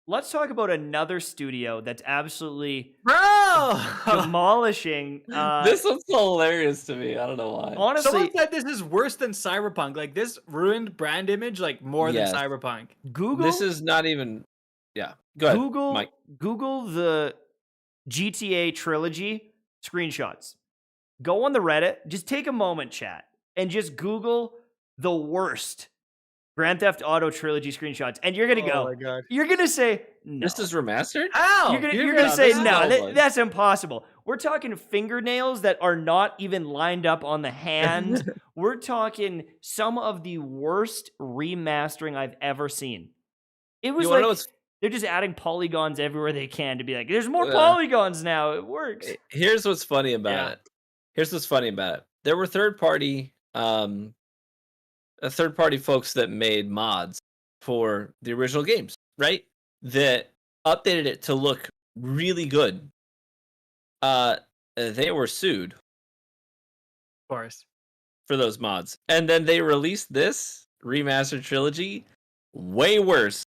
let's talk about another studio that's absolutely Bro, demolishing. This one's hilarious to me. I don't know why. Honestly, someone said this is worse than Cyberpunk. Like this ruined brand image, like more Yes. than Cyberpunk. Google. This is not even. Yeah. Go ahead, Google. Mike. Google the GTA Trilogy screenshots. Go on the Reddit. Just take a moment, chat, and just Google the worst Grand Theft Auto Trilogy screenshots, and you're gonna Oh go. my god! You're gonna say no. This is remastered. How? You're gonna say this is no. old one. That's impossible. We're talking fingernails that are not even lined up on the hand. We're talking some of the worst remastering I've ever seen. It was You wanna know like what's- they're just adding polygons everywhere they can to be like, there's more Yeah. polygons now. It works. Here's what's funny about Yeah. it. Here's what's funny about it. There were third party folks that made mods for the original games, right? That updated it to look really good. They were sued Of course. for those mods. And then they released this remastered trilogy way worse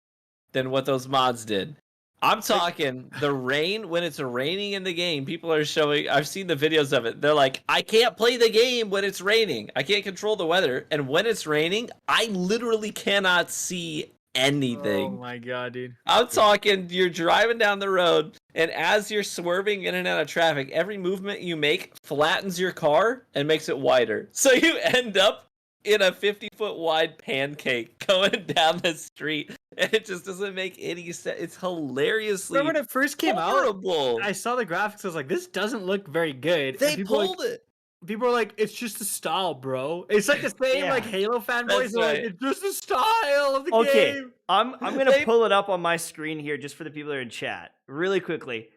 than what those mods did. I'm talking the rain, when it's raining in the game, people are showing, I've seen the videos of it. They're like, I can't play the game when it's raining. I can't control the weather. And when it's raining, I literally cannot see anything. Oh my god, dude. I'm talking, you're driving down the road, and as you're swerving in and out of traffic, every movement you make flattens your car and makes it wider. So you end up in a 50-foot wide pancake going down the street, and it just doesn't make any sense. It's hilariously Remember when it first came out? horrible. I saw the graphics. I was like, this doesn't look very good. They And people were pulled like, it. People are like, it's just the style, bro. It's like the same Yeah. like Halo fanboys. That's Are like, right. it's just the style of the Okay, game. I'm gonna They- pull it up on my screen here just for the people that are in chat really quickly.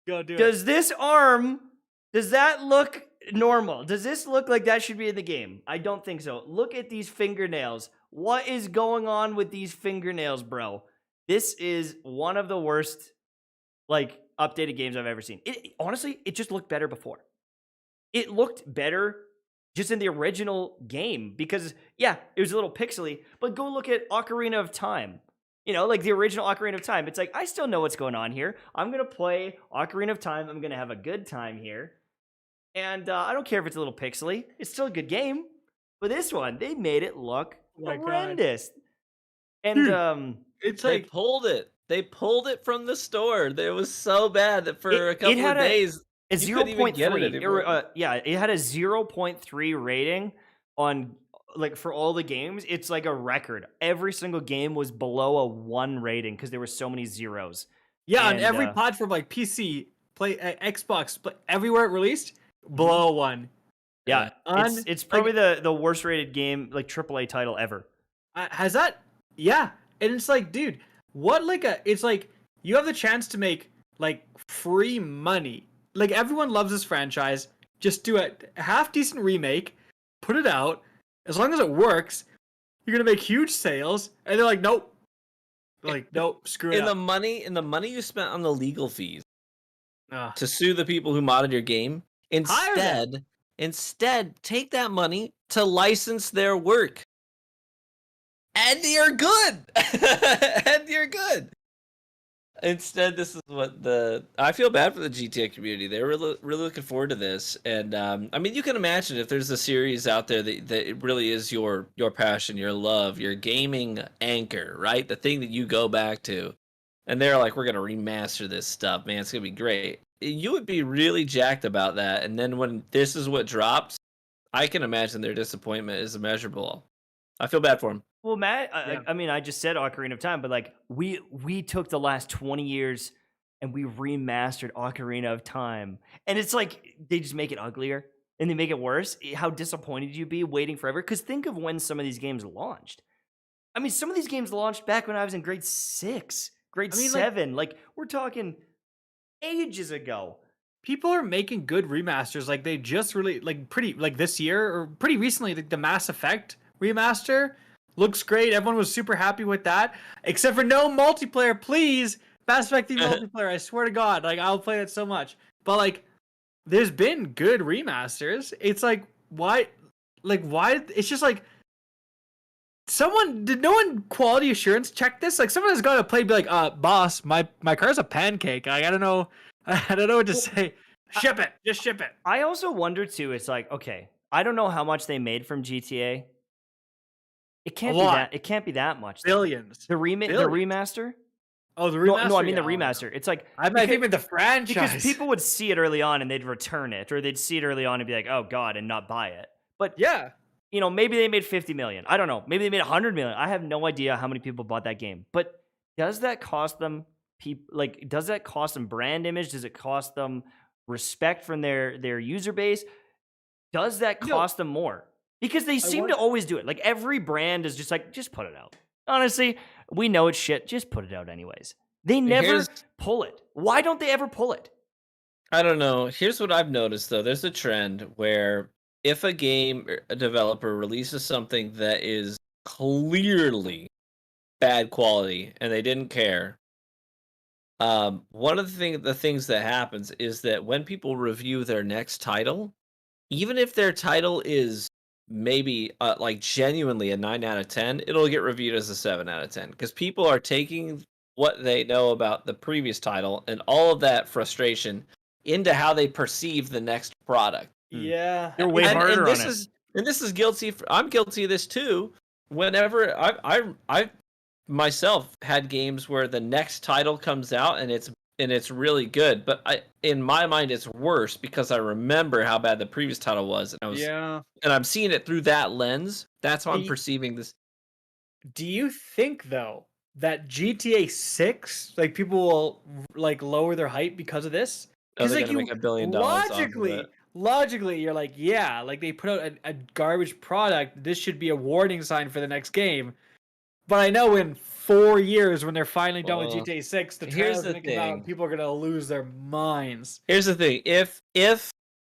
Go do it. Does this arm, does that look normal? Does this look like that should be in the game? I don't think so. Look at these fingernails. What is going on with these fingernails, bro? This is one of the worst, like, updated games I've ever seen. Honestly, it just looked better before. It looked better just in the original game because, yeah, it was a little pixely, but go look at Ocarina of Time. You know, like the original Ocarina of Time. It's like, I still know what's going on here. I'm going to play Ocarina of Time. I'm going to have a good time here. And I don't care if it's a little pixely. It's still a good game. But this one, they made it look Oh my God. horrendous. And Dude, It's They like pulled it. They pulled it from the store. It was so bad that for a couple had of a- days, a you couldn't even get it 0.3. anymore. Yeah, it had a 0.3 rating on, like, for all the games. It's like a record. Every single game was below a 1 rating because there were so many zeros. yeah, on and, every uh, platform like PC, Xbox, everywhere it released, below 1. Yeah, Un- it's probably the worst rated game, like, AAA title ever. Has that? Yeah, and it's like, dude, what like a? It's like you have the chance to make like free money. Like everyone loves this franchise. Just do a half decent remake, put it out. As long as it works, you're gonna make huge sales. And they're like, nope. They're like, nope, screw it in the up. money you spent on the legal fees Ugh. to sue the people who modded your game, Hire them. instead take that money to license their work. And you're good. And you're good. Instead, this is what I feel bad for the GTA community. They're really, really looking forward to this. And I mean, you can imagine if there's a series out there that it really is your passion, your love, your gaming anchor, right? The thing that you go back to. And they're like, we're going to remaster this stuff, man. It's going to be great. You would be really jacked about that. And then when this is what drops, I can imagine their disappointment is immeasurable. I feel bad for them. Well, Matt, Yeah. I mean, I just said Ocarina of Time, but like we took the last 20 years and we remastered Ocarina of Time, and it's like they just make it uglier and they make it worse. How disappointed you'd be waiting forever? Because think of when some of these games launched. I mean, some of these games launched back when I was in grade 6, grade I mean, 7. Like, we're talking ages ago. People are making good remasters. Like they just really like this year or pretty recently, like the Mass Effect remaster looks great. Everyone was super happy with that, except for no multiplayer. Please, Mass Effect 3 multiplayer. I swear to God, like I'll play it so much. But like, there's been good remasters. It's like why? It's just like did no one quality assurance check this? Like someone has got to play. Be like, boss, my car's a pancake. Like, I don't know. I don't know what to say. Ship it. Just ship it. I also wonder too. It's like, okay, I don't know how much they made from GTA. It can't be that. It can't be that much. Billions. The remaster. Oh, the remaster. No, I mean the remaster. It's like I mean the franchise. Because people would see it early on and they'd return it, or they'd see it early on and be like, "Oh God," and not buy it. But yeah, you know, maybe they made 50 million. I don't know. Maybe they made 100 million. I have no idea how many people bought that game. But does that cost them? Does that cost them brand image? Does it cost them respect from their user base? Does that cost them more? Because they seem to always do it. Like every brand is just like, just put it out. Honestly, we know it's shit. Just put it out anyways. They never pull it. Why don't they ever pull it? I don't know. Here's what I've noticed though. There's a trend where if a developer releases something that is clearly bad quality and they didn't care, one of the things that happens is that when people review their next title, even if their title is maybe like genuinely a 9 out of 10, it'll get reviewed as a 7 out of 10 because people are taking what they know about the previous title and all of that frustration into how they perceive the next product. Yeah, they're way harder on it. And this is guilty. I'm guilty of this too. Whenever I myself had games where the next title comes out and it's really good, but in my mind it's worse because I remember how bad the previous title was, and I'm seeing it through that lens. That's how I'm perceiving this. Do you think though that GTA 6, like people will like lower their hype because of this? Because they're gonna make $1 billion. Logically, you're like, yeah, like they put out a garbage product. This should be a warning sign for the next game. But I know in 4 years, when they're finally done with GTA 6, the trailer's gonna come out and people are gonna lose their minds. Here's the thing: if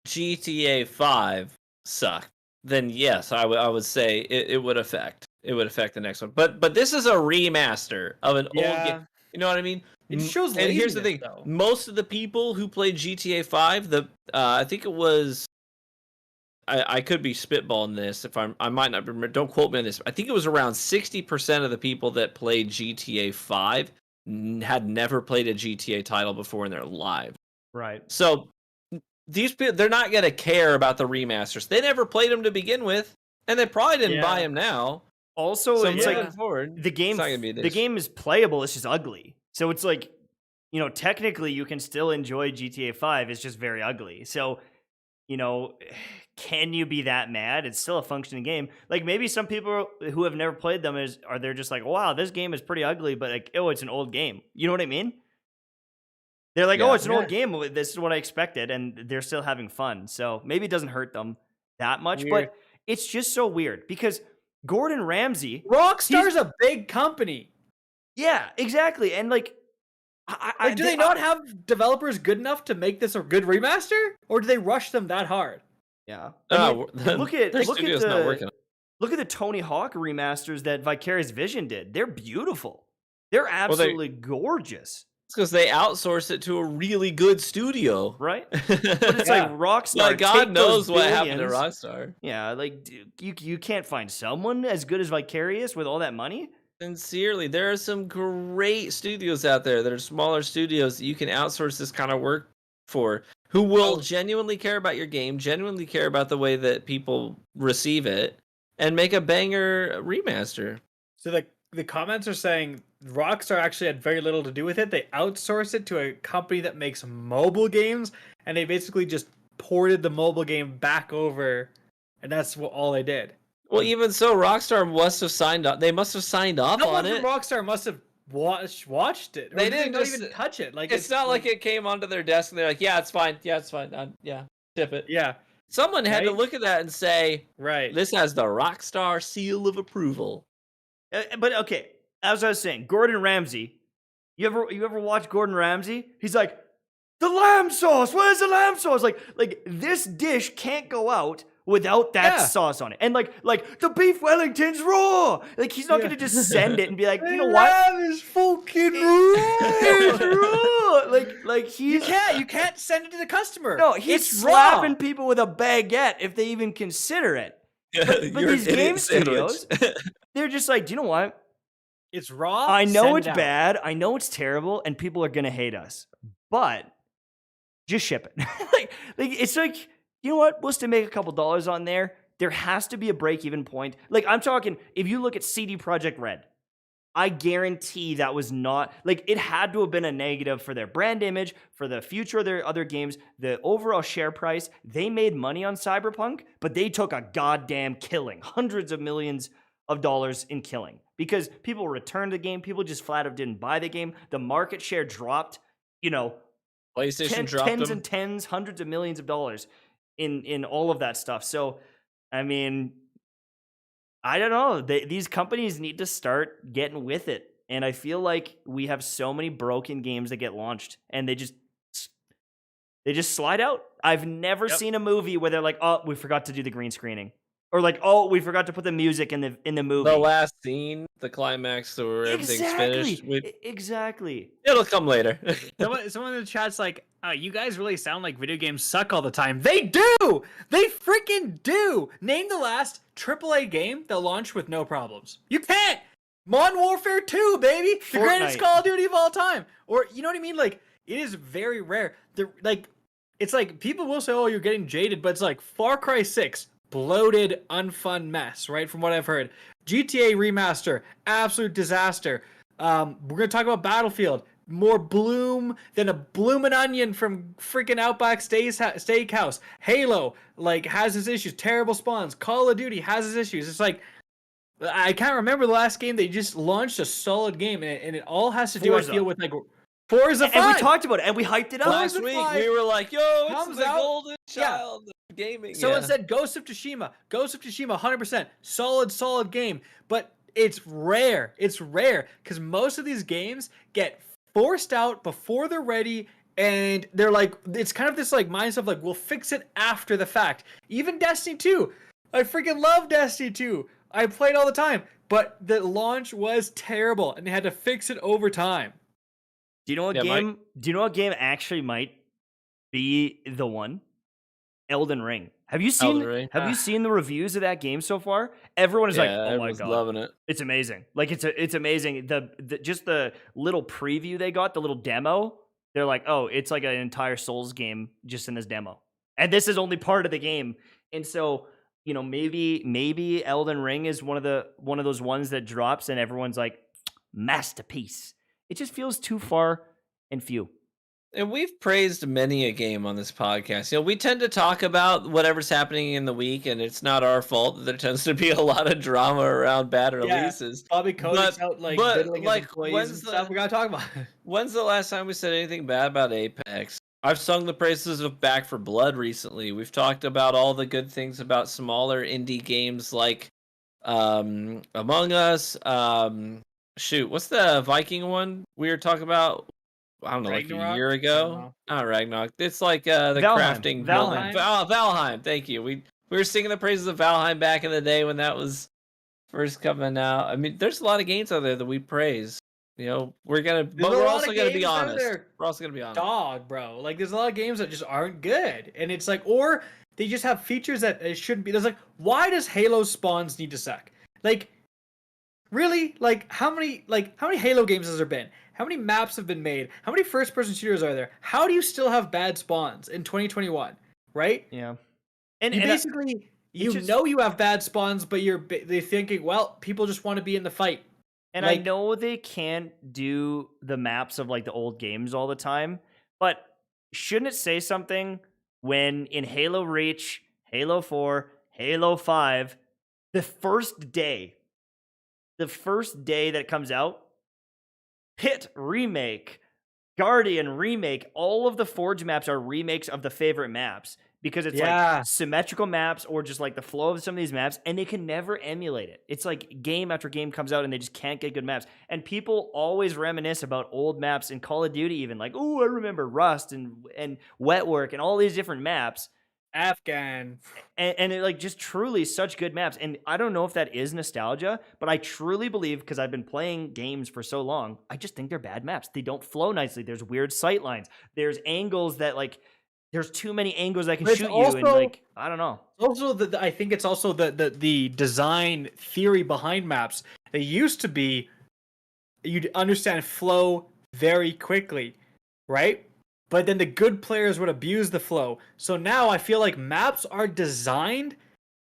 GTA 5 sucked, then yes, I would say it would affect the next one. But this is a remaster of an old game. You know what I mean? It shows. And here's the thing: though. Most of the people who played GTA 5, I think it was. I could be spitballing this I might not remember. Don't quote me on this. I think it was around 60% of the people that played GTA 5 had never played a GTA title before in their lives. Right. So these people, they're not going to care about the remasters. They never played them to begin with, and they probably didn't buy them now. Also, so it's moving like forward, the game is playable. It's just ugly. So it's like, you know, technically you can still enjoy GTA 5. It's just very ugly. So, you know, can you be that mad? It's still a functioning game. Like maybe some people who have never played them they're just like, wow, this game is pretty ugly, but like, oh, it's an old game. You know what I mean? They're like, oh, it's an old game. This is what I expected, and they're still having fun. So maybe it doesn't hurt them that much, but it's just so weird because Gordon Ramsay, Rockstar's a big company. Yeah, exactly. And like, do they not have developers good enough to make this a good remaster, or do they rush them that hard? Yeah. I mean, look at the Tony Hawk remasters that Vicarious Vision did. They're beautiful. They're absolutely gorgeous. It's because they outsource it to a really good studio, right? But it's like Rockstar. Like God knows what happened to Rockstar. Yeah, like you can't find someone as good as Vicarious with all that money. Sincerely, there are some great studios out there that are smaller studios that you can outsource this kind of work for, who will genuinely care about your game, genuinely care about the way that people receive it, and make a banger remaster. So the comments are saying Rockstar actually had very little to do with it. They outsourced it to a company that makes mobile games, and they basically just ported the mobile game back over, and that's all they did. Well, even so, Rockstar must have signed up. They must have signed up on it. Rockstar must have watched it. They didn't even touch it. Like it's not like it came onto their desk and they're like, "Yeah, it's fine. Yeah, it's fine. Tip it." Yeah. Someone had to look at that and say, "Right, this has the Rockstar seal of approval." But okay, as I was saying, Gordon Ramsay. You ever watch Gordon Ramsay? He's like, the lamb sauce. Where's the lamb sauce? Like this dish can't go out without that sauce on it. And like the beef Wellington's raw. Like he's not gonna just send it and be like, you know what? Lamb is fucking raw. It's raw. Like he's You can't send it to the customer. no, he's It's slapping raw. people with a baguette if they even consider it. But You're these an game idiot sandwich. studios, they're just like, do you know what? It's raw. I know send it's it out. bad. I know it's terrible, and people are gonna hate us. But just ship it. like it's like, you know what? We'll still make a couple dollars on there. There has to be a break-even point. Like I'm talking, if you look at CD Projekt Red, I guarantee that was not like it had to have been a negative for their brand image, for the future of their other games, the overall share price. They made money on Cyberpunk, but they took a goddamn killing, hundreds of millions of dollars in killing because people returned the game. People just flat out didn't buy the game. The market share dropped, PlayStation dropped tens them. and tens, hundreds of millions of dollars in all of that stuff. So, I mean, I don't know. These companies need to start getting with it. And I feel like we have so many broken games that get launched and they just slide out. I've never seen a movie where they're like, oh, we forgot to do the green screening. Or like, oh, we forgot to put the music in the movie. The last scene, the climax, where everything's finished. Exactly. It'll come later. Someone in the chat's like, you guys really sound like video games suck all the time. They do! They freaking do! Name the last AAA game that launched with no problems. You can't! Modern Warfare 2, baby! The greatest Fortnite. Call of Duty of all time! Or, you know what I mean? Like, it is very rare. It's like, people will say, oh, you're getting jaded, but it's like, Far Cry 6, bloated, unfun mess, right? From what I've heard. GTA Remaster, absolute disaster. We're gonna talk about Battlefield. More bloom than a bloomin' onion from freaking Outback Steakhouse. Halo, has its issues. Terrible spawns. Call of Duty has its issues. It's like, I can't remember the last game they just launched a solid game, and it all has to do, Forza. I feel, with Forza 5. And we talked about it and we hyped it up. Last week, we were like, yo, it's Comes the out. golden child of gaming. Someone said Ghost of Tsushima. Ghost of Tsushima, 100%. Solid game. But it's rare. It's rare because most of these games get forced out before they're ready, and they're like, it's kind of this mindset of we'll fix it after the fact. Even Destiny 2. I freaking love Destiny 2. I played all the time, but the launch was terrible, and they had to fix it over time. Do you know what game? Mike? Do you know what game actually might be the one? Elden Ring. Have you seen? Elden Ring. Have you seen the reviews of that game so far? Everyone is like, "Oh my everyone's god, loving it. it's amazing!" Like it's amazing. Just the little preview they got, the little demo. They're like, "Oh, it's like an entire Souls game just in this demo," and this is only part of the game. And so, maybe Elden Ring is one of those ones that drops, and everyone's like, "Masterpiece." It just feels too far and few. And we've praised many a game on this podcast. We tend to talk about whatever's happening in the week, and it's not our fault that there tends to be a lot of drama around bad releases. Bobby Kodak's out diddling his employees when's and stuff. We gotta talk about it. When's the last time we said anything bad about Apex? I've sung the praises of Back for Blood recently. We've talked about all the good things about smaller indie games like Among Us. What's the Viking one we were talking about? I don't know, Ragnarok? like a year ago. Ragnarok. It's like the Valheim. crafting Valheim. Valheim. Thank you. We were singing the praises of Valheim back in the day when that was first coming out. I mean, there's a lot of games out there that we praise. We're also gonna be honest. We're also gonna be honest. Dog, bro. There's a lot of games that just aren't good, and it's or they just have features that it shouldn't be. There's why does Halo spawns need to suck? Really? How many Halo games has there been? How many maps have been made? How many first-person shooters are there? How do you still have bad spawns in 2021? Right? Yeah. And basically, you have bad spawns, but they're thinking, well, people just want to be in the fight. And I know they can't do the maps of the old games all the time, but shouldn't it say something when in Halo Reach, Halo 4, Halo 5, the first day that it comes out, Pit remake, Guardian remake, all of the Forge maps are remakes of the favorite maps. because it's Yeah. like symmetrical maps or just like the flow of some of these maps, and they can never emulate it. It's like game after game comes out and they just can't get good maps. And people always reminisce about old maps in Call of Duty, even like, oh, I remember Rust and Wetwork and all these different maps. Afghan. And it like just truly such good maps. And I don't know if that is nostalgia, but I truly believe, because I've been playing games for so long, I just think they're bad maps. They don't flow nicely. There's weird sight lines. There's angles that like there's too many angles that can shoot you, and like I don't know. Also, I think it's also the design theory behind maps. They used to be you'd understand flow very quickly, right? But then the good players would abuse the flow. So now I feel like maps are designed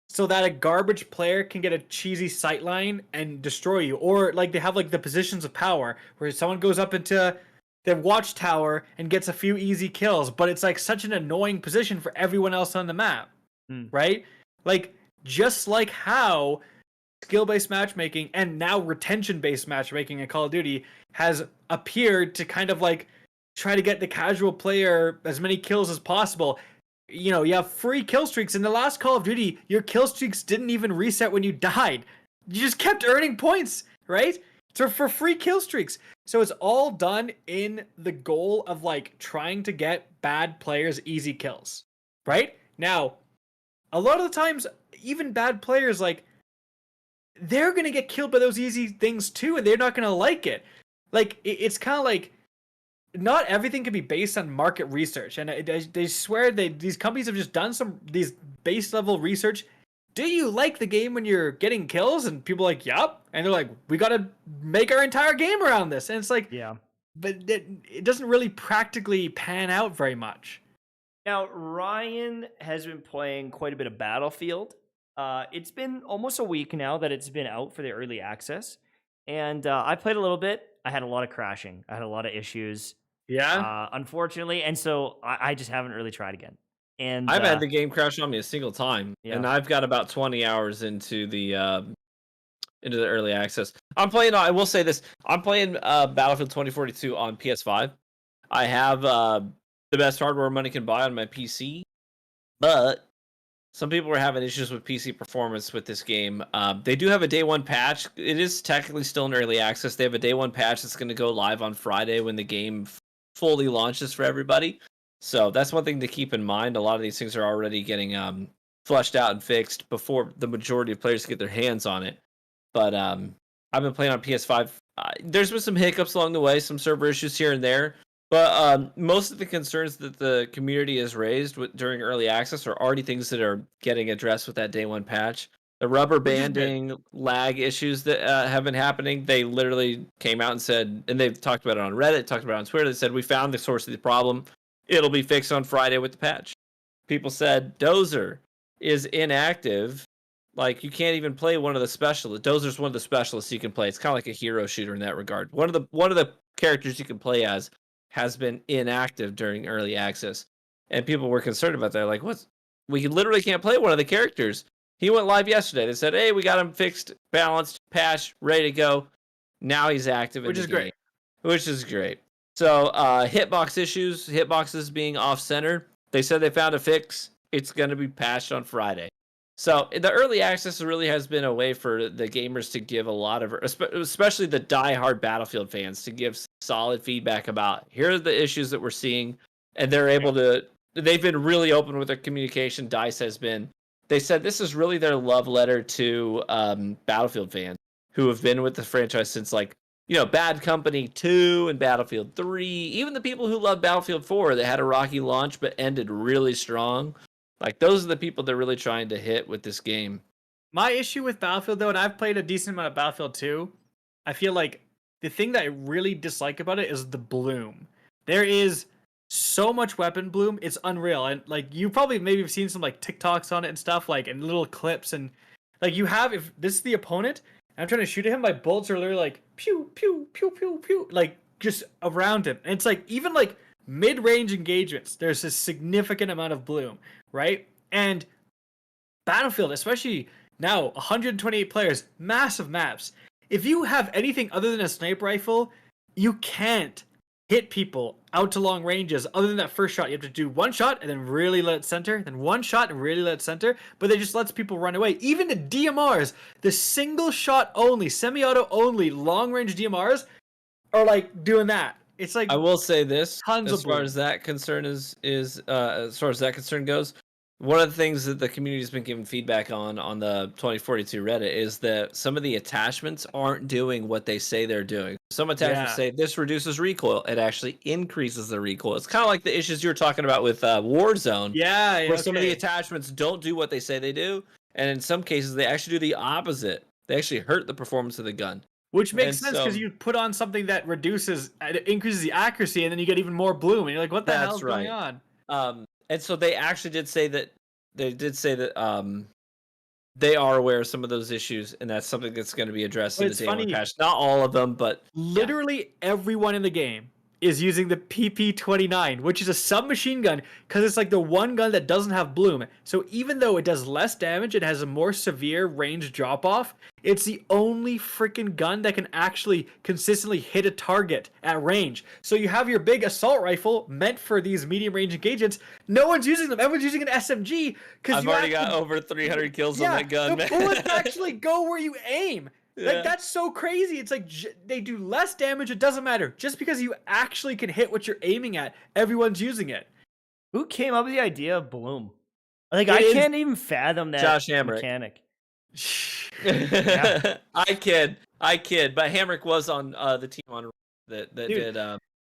so that a garbage player can get a cheesy sightline and destroy you. Or like they have like the positions of power where someone goes up into the watchtower and gets a few easy kills, but it's like such an annoying position for everyone else on the map, right? Like just like how skill-based matchmaking and now retention-based matchmaking in Call of Duty has appeared to kind of like try to get the casual player as many kills as possible. You know, you have free kill streaks. In the last Call of Duty, your kill streaks didn't even reset when you died. You just kept earning points, right? So for free kill streaks. So it's all done in the goal of like trying to get bad players easy kills, right? Now, a lot of the times, even bad players, like, they're going to get killed by those easy things too, and they're not going to like it. Like, it's kind of like, not everything can be based on market research, and they swear these companies have just done these base level research. Do you like the game when you're getting kills? And people are like, yup. And they're like, we got to make our entire game around this. And it's like, yeah, but it doesn't really practically pan out very much. Now Ryan has been playing quite a bit of Battlefield. It's been almost a week now that it's been out for the early access, and I played a little bit. I had a lot of crashing. I had a lot of issues. Yeah. Unfortunately, and so I just haven't really tried again. And I've had the game crash on me a single time, Yeah. and I've got about 20 hours into the early access. I'm playing. I will say this: I'm playing Battlefield 2042 on PS5. I have the best hardware money can buy on my PC, but some people are having issues with PC performance with this game. They do have a day one patch. It is technically still in early access. They have a day one patch that's going to go live on Friday when the game fully launches for everybody. So that's one thing to keep in mind. A lot of these things are already getting fleshed out and fixed before the majority of players get their hands on it. But I've been playing on PS5. There's been some hiccups along the way, some server issues here and there. But most of the concerns that the community has raised during early access are already things that are getting addressed with that day one patch. The rubber banding lag issues that have been happening, they literally came out and said, and they've talked about it on Reddit, talked about it on Twitter, they said, we found the source of the problem. It'll be fixed on Friday with the patch. People said Dozer is inactive. Like, you can't even play one of the specialists. Dozer's one of the specialists you can play. It's kind of like a hero shooter in that regard. One of the characters you can play as has been inactive during early access. And people were concerned about that. Like, what? We literally can't play one of the characters. He went live yesterday. They said, hey, we got him fixed, balanced, patched, ready to go. Now he's active in the game. Great. Which is great. So, hitbox issues, hitboxes being off-center. They said they found a fix. It's going to be patched on Friday. So, the early access really has been a way for the gamers to give a lot of, especially the die-hard Battlefield fans, to give solid feedback about, here are the issues that we're seeing. And they're able to, they've been really open with their communication. DICE has been. They said this is really their love letter to Battlefield fans who have been with the franchise since, like, you know, Bad Company 2 and Battlefield 3. Even the people who love Battlefield 4 that had a rocky launch but ended really strong. Like, those are the people they're really trying to hit with this game. My issue with Battlefield, though, and I've played a decent amount of Battlefield 2, I feel like the thing that I really dislike about it is the bloom. There is so much weapon bloom, it's unreal. And like, you probably maybe have seen some like TikToks on it and stuff, like, and little clips, and like, you have, if this is the opponent and I'm trying to shoot at him, my bullets are literally like pew pew pew pew pew, like just around him. And it's like, even like mid-range engagements, there's a significant amount of bloom, right? And Battlefield, especially now, 128 players, massive maps. If you have anything other than a sniper rifle, you can't hit people out to long ranges. Other than that first shot, you have to do one shot and then really let it center, then one shot and really let it center. But they just lets people run away. Even the DMRs, the single shot only, semi-auto only, long range DMRs are like doing that. It's like I will say this, tons as of far bloom. as that concern as far as that concern goes, one of the things that the community's been giving feedback on the 2042 Reddit is that some of the attachments aren't doing what they say they're doing. Some attachments say this reduces recoil. It actually increases the recoil. It's kind of like the issues you were talking about with Warzone. Yeah, where some of the attachments don't do what they say they do, and in some cases they actually do the opposite. They actually hurt the performance of the gun. Which makes sense because you put on something that increases the accuracy, and then you get even more bloom, and you're like, what the hell's going on? And so they actually did say that they are aware of some of those issues, and that's something that's going to be addressed in the day one patch. Not all of them, but literally everyone in the game is using the PP-29, which is a submachine gun because it's like the one gun that doesn't have bloom. So even though it does less damage, it has a more severe range drop-off, it's the only freaking gun that can actually consistently hit a target at range. So you have your big assault rifle meant for these medium-range engagements. No one's using them. Everyone's using an SMG because I've already got over 300 kills on that gun. The bullets actually go where you aim. Like, that's so crazy. It's like they do less damage. It doesn't matter. Just because you actually can hit what you're aiming at, everyone's using it. Who came up with the idea of bloom? Like, I can't even fathom that Josh Hamrick. mechanic. I kid. But Hamrick was on the team on that did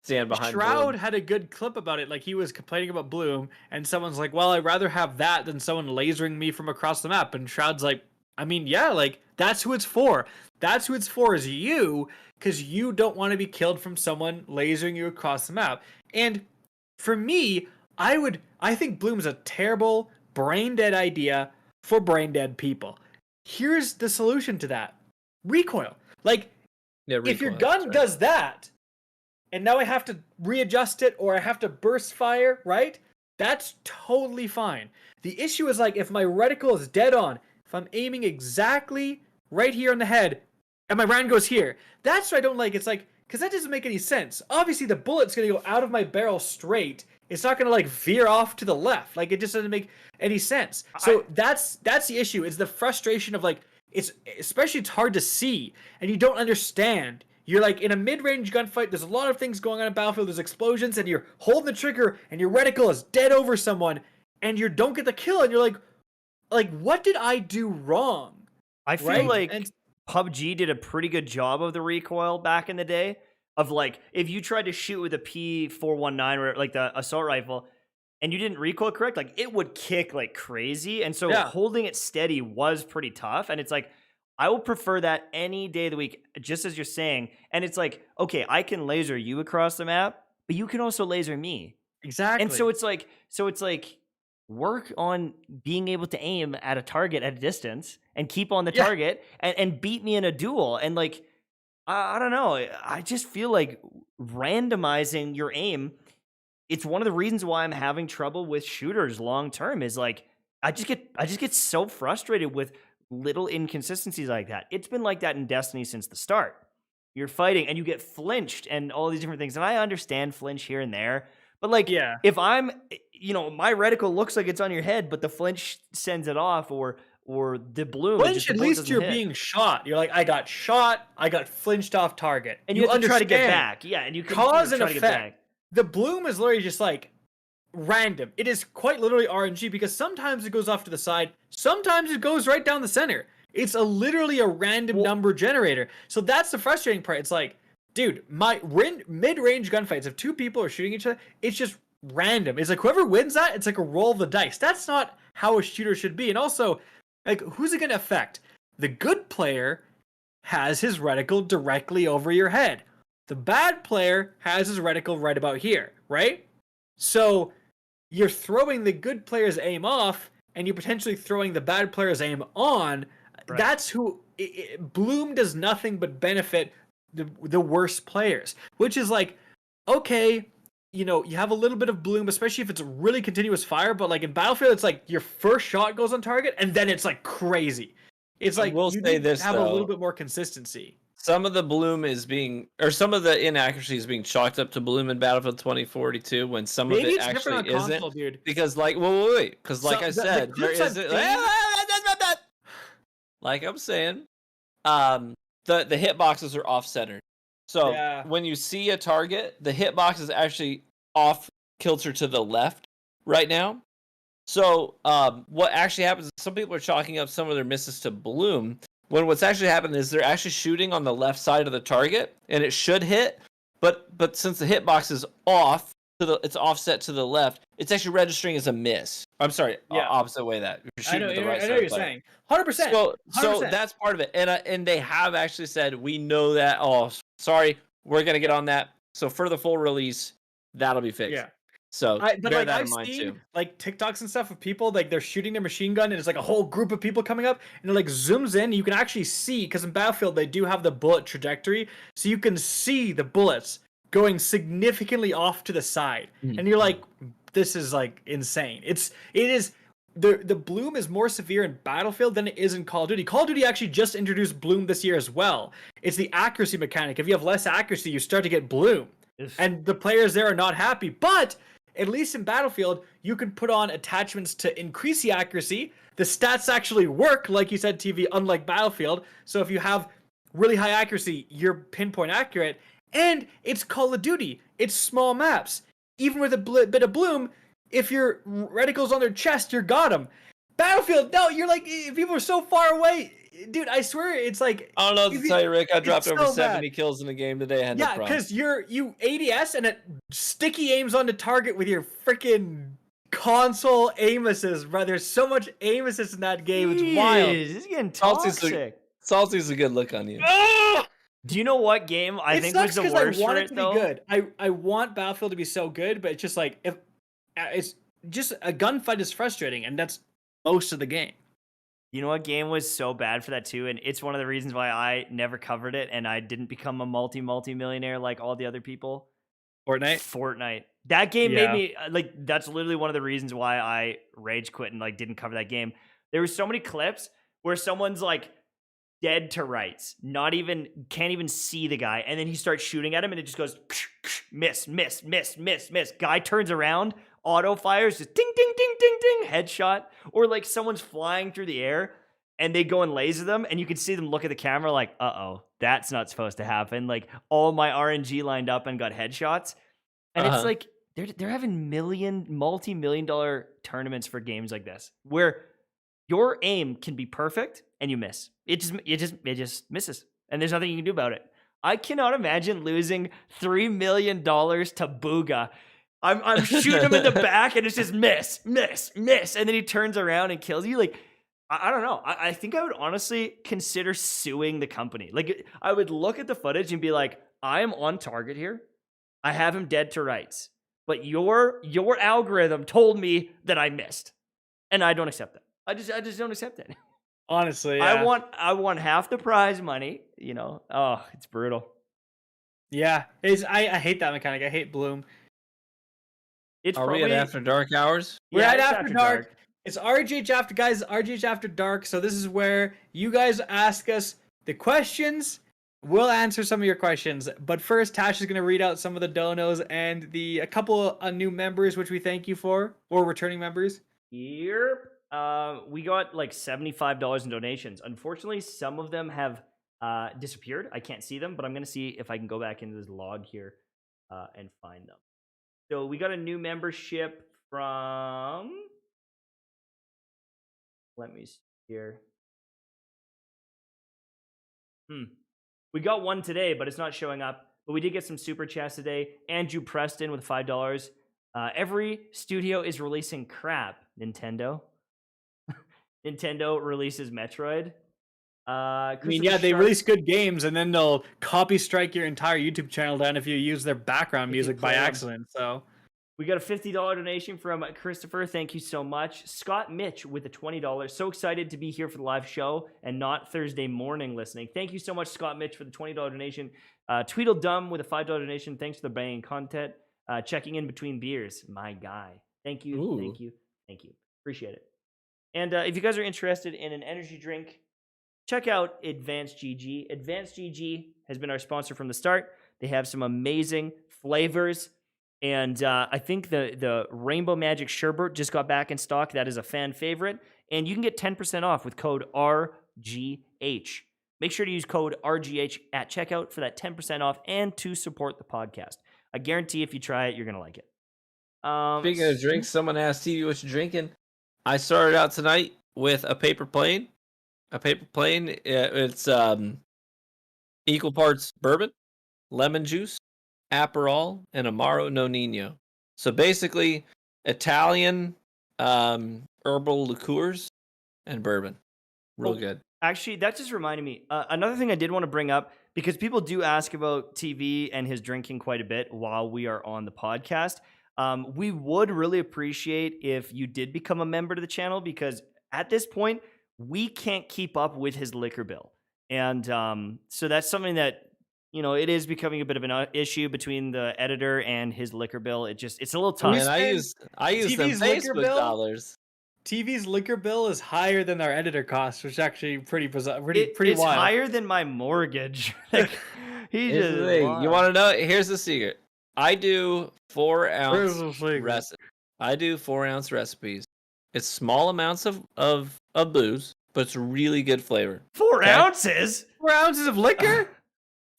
stand behind Shroud bloom. had a good clip about it. Like, he was complaining about bloom, and someone's like, well, I'd rather have that than someone lasering me from across the map. And Shroud's like, I mean, yeah, like, that's who it's for. That's who it's for, is you, because you don't want to be killed from someone lasering you across the map. And for me, I think bloom's a terrible, brain-dead idea for brain-dead people. Here's the solution to that. Recoil. Like, if your gun does that, and now I have to readjust it, or I have to burst fire, right? That's totally fine. The issue is, like, if my reticle is dead on, if I'm aiming exactly right here on the head, and my round goes here, that's what I don't like. It's like, because that doesn't make any sense. Obviously, the bullet's going to go out of my barrel straight. It's not going to, like, veer off to the left. Like, it just doesn't make any sense. So that's the issue. It's the frustration of, like, it's hard to see, and you don't understand. You're, like, in a mid-range gunfight, there's a lot of things going on in Battlefield, there's explosions, and you're holding the trigger, and your reticle is dead over someone, and you don't get the kill, and you're like, what did I do wrong? I feel like PUBG did a pretty good job of the recoil back in the day. Of, like, if you tried to shoot with a P419 or like the assault rifle and you didn't recoil correct, like, it would kick like crazy. And so holding it steady was pretty tough. And it's like, I will prefer that any day of the week, just as you're saying. And it's like, okay, I can laser you across the map, but you can also laser me. Exactly. And so it's like work on being able to aim at a target at a distance and keep on the target and beat me in a duel. And, like, I don't know. I just feel like randomizing your aim, it's one of the reasons why I'm having trouble with shooters long term, is like, I just get so frustrated with little inconsistencies like that. It's been like that in Destiny since the start. You're fighting and you get flinched and all these different things. And I understand flinch here and there. But, like, if I'm, my reticle looks like it's on your head, but the flinch sends it off, or the bloom. Flinch, at least you're being shot. You're like, I got shot, I got flinched off target. And you have to try to get back. Yeah, and you can cause and try to get back. effect. The bloom is literally just, like, random. It is quite literally RNG, because sometimes it goes off to the side, sometimes it goes right down the center. It's literally a random number generator. So that's the frustrating part. It's like, dude, my mid-range gunfights, if two people are shooting each other, it's just random. It's like, whoever wins that, it's like a roll of the dice. That's not how a shooter should be. And also, like, who's it going to affect? The good player has his reticle directly over your head. The bad player has his reticle right about here, right? So you're throwing the good player's aim off, and you're potentially throwing the bad player's aim on. Right. That's who... bloom does nothing but benefit the worst players, which is like, okay, you have a little bit of bloom, especially if it's really continuous fire, but, like, in Battlefield, it's like your first shot goes on target and then it's like crazy. It's like, we'll say this, have though, a little bit more consistency. some of the bloom is being, or some of the inaccuracy is being chalked up to bloom in Battlefield 2042 when some Maybe of it it's different actually on isn't. console, dude. Because like, wait, because like So, I the said, there clips I've isn't. seen- Like I'm saying, the hitboxes are off centered. So Yeah. when you see a target, the hitbox is actually off kilter to the left right now. So what actually happens is some people are chalking up some of their misses to bloom, when what's actually happening is they're actually shooting on the left side of the target and it should hit, but since the hitbox is off it's offset to the left, it's actually registering as a miss. I'm sorry, Yeah. opposite way that you're I shooting know, with the right I side know of you're the player. saying 100%. So 100%. that's part of it, and they have actually said we know that. Oh, sorry, we're gonna get on that. So for the full release, that'll be fixed. Yeah. So But bear like that I've in mind seen too. like TikToks and stuff of people like they're shooting their machine gun and it's like a whole group of people coming up and it like zooms in. You can actually see because in Battlefield they do have the bullet trajectory, so you can see the bullets going significantly off to the side, and you're like, this is like insane. It is. The bloom is more severe in Battlefield than it is in Call of Duty. Call of Duty actually just introduced bloom this year as well. It's the accuracy mechanic. If you have less accuracy, you start to get bloom. And the players there are not happy. But at least in Battlefield, you can put on attachments to increase the accuracy. The stats actually work, like you said, TV, unlike Battlefield. So if you have really high accuracy, you're pinpoint accurate. And it's Call of Duty. It's small maps. Even with a bit of bloom, if your reticles on their chest, you got them. Battlefield, no, you're like, people are so far away. Dude, I swear, it's like... I don't know what to tell you, Rick. I dropped over so 70 kills in the game today. I had no Yeah, problem. because you ADS and it sticky aims on the target with your freaking console aim assist, bro. There's so much aim assist in that game. It's wild. This is getting Salty's toxic. Salty's a good look on you. Do you know what game I think was the worst I want for it it to though? be good. I want Battlefield to be so good, but it's just like if it's just a gunfight is frustrating, and that's most of the game. You know what game was so bad for that too? And it's one of the reasons why I never covered it and I didn't become a multi-millionaire like all the other people. Fortnite. That game made me like, that's literally one of the reasons why I rage quit and like didn't cover that game. There were so many clips where someone's like dead to rights, can't even see the guy, and then he starts shooting at him and it just goes miss. Guy turns around, auto fires, just ding ding ding ding ding, headshot. Or like someone's flying through the air and they go and laser them and you can see them look at the camera like, uh-oh, that's not supposed to happen. Like all my RNG lined up and got headshots. And it's like they're having multi-million-dollar tournaments for games like this where your aim can be perfect and you miss. It just misses. And there's nothing you can do about it. I cannot imagine losing $3 million to Booga. I'm shooting him in the back and it's just miss. And then he turns around and kills you. Like, I don't know. I think I would honestly consider suing the company. Like, I would look at the footage and be like, I am on target here. I have him dead to rights. But your algorithm told me that I missed. And I don't accept that. I just don't accept it. Honestly, yeah. I want half the prize money, you know. Oh, it's brutal. Yeah. I hate that mechanic. I hate bloom. Are we at After Dark hours? We're at After Dark. It's RGH After, guys. RGH After Dark. So this is where you guys ask us the questions. We'll answer some of your questions. But first, Tash is going to read out some of the donos and a couple of new members, which we thank you for, or returning members. Yep. We got like $75 in donations. Unfortunately, some of them have disappeared. I can't see them, but I'm going to see if I can go back into this log here and find them. So we got a new membership from... Let me see here. We got one today, but it's not showing up. But we did get some super chats today. Andrew Preston with $5. Every studio is releasing crap, Nintendo. Nintendo releases Metroid. I mean, yeah, they release good games, and then they'll copy strike your entire YouTube channel down if you use their background music by accident. So we got a $50 donation from Christopher. Thank you so much. Scott Mitch with a $20. So excited to be here for the live show and not Thursday morning listening. Thank you so much, Scott Mitch, for the $20 donation. Tweedledum with a $5 donation. Thanks for the banging content. Checking in between beers. My guy. Thank you. Ooh. Thank you. Appreciate it. And if you guys are interested in an energy drink check out Advanced GG. Advanced GG has been our sponsor from the start. They have some amazing flavors. And I think the Rainbow Magic Sherbet just got back in stock. That is a fan favorite. And you can get 10% off with code RGH. Make sure to use code RGH at checkout for that 10% off and to support the podcast. I guarantee if you try it, you're going to like it. Speaking of drinks, someone asked TV what you're drinking. I started out tonight with a paper plane. A paper plane. It's equal parts bourbon, lemon juice, Aperol, and Amaro No Nino. So basically, Italian herbal liqueurs and bourbon. Real good. Actually, that just reminded me. Another thing I did want to bring up, because people do ask about TV and his drinking quite a bit while we are on the podcast. We would really appreciate if you did become a member to the channel, because at this point, we can't keep up with his liquor bill. And so that's something that, it is becoming a bit of an issue between the editor and his liquor bill. It's a little tough. And I use them Facebook dollars. TV's liquor bill is higher than our editor costs, which is actually pretty bizarre, pretty It's wild. higher than my mortgage. Like, Here's the thing. You want to know? Here's the secret. I do 4-ounce I do 4-ounce recipes. It's small amounts of booze, but it's really good flavor. 4 ounces? 4 ounces of liquor?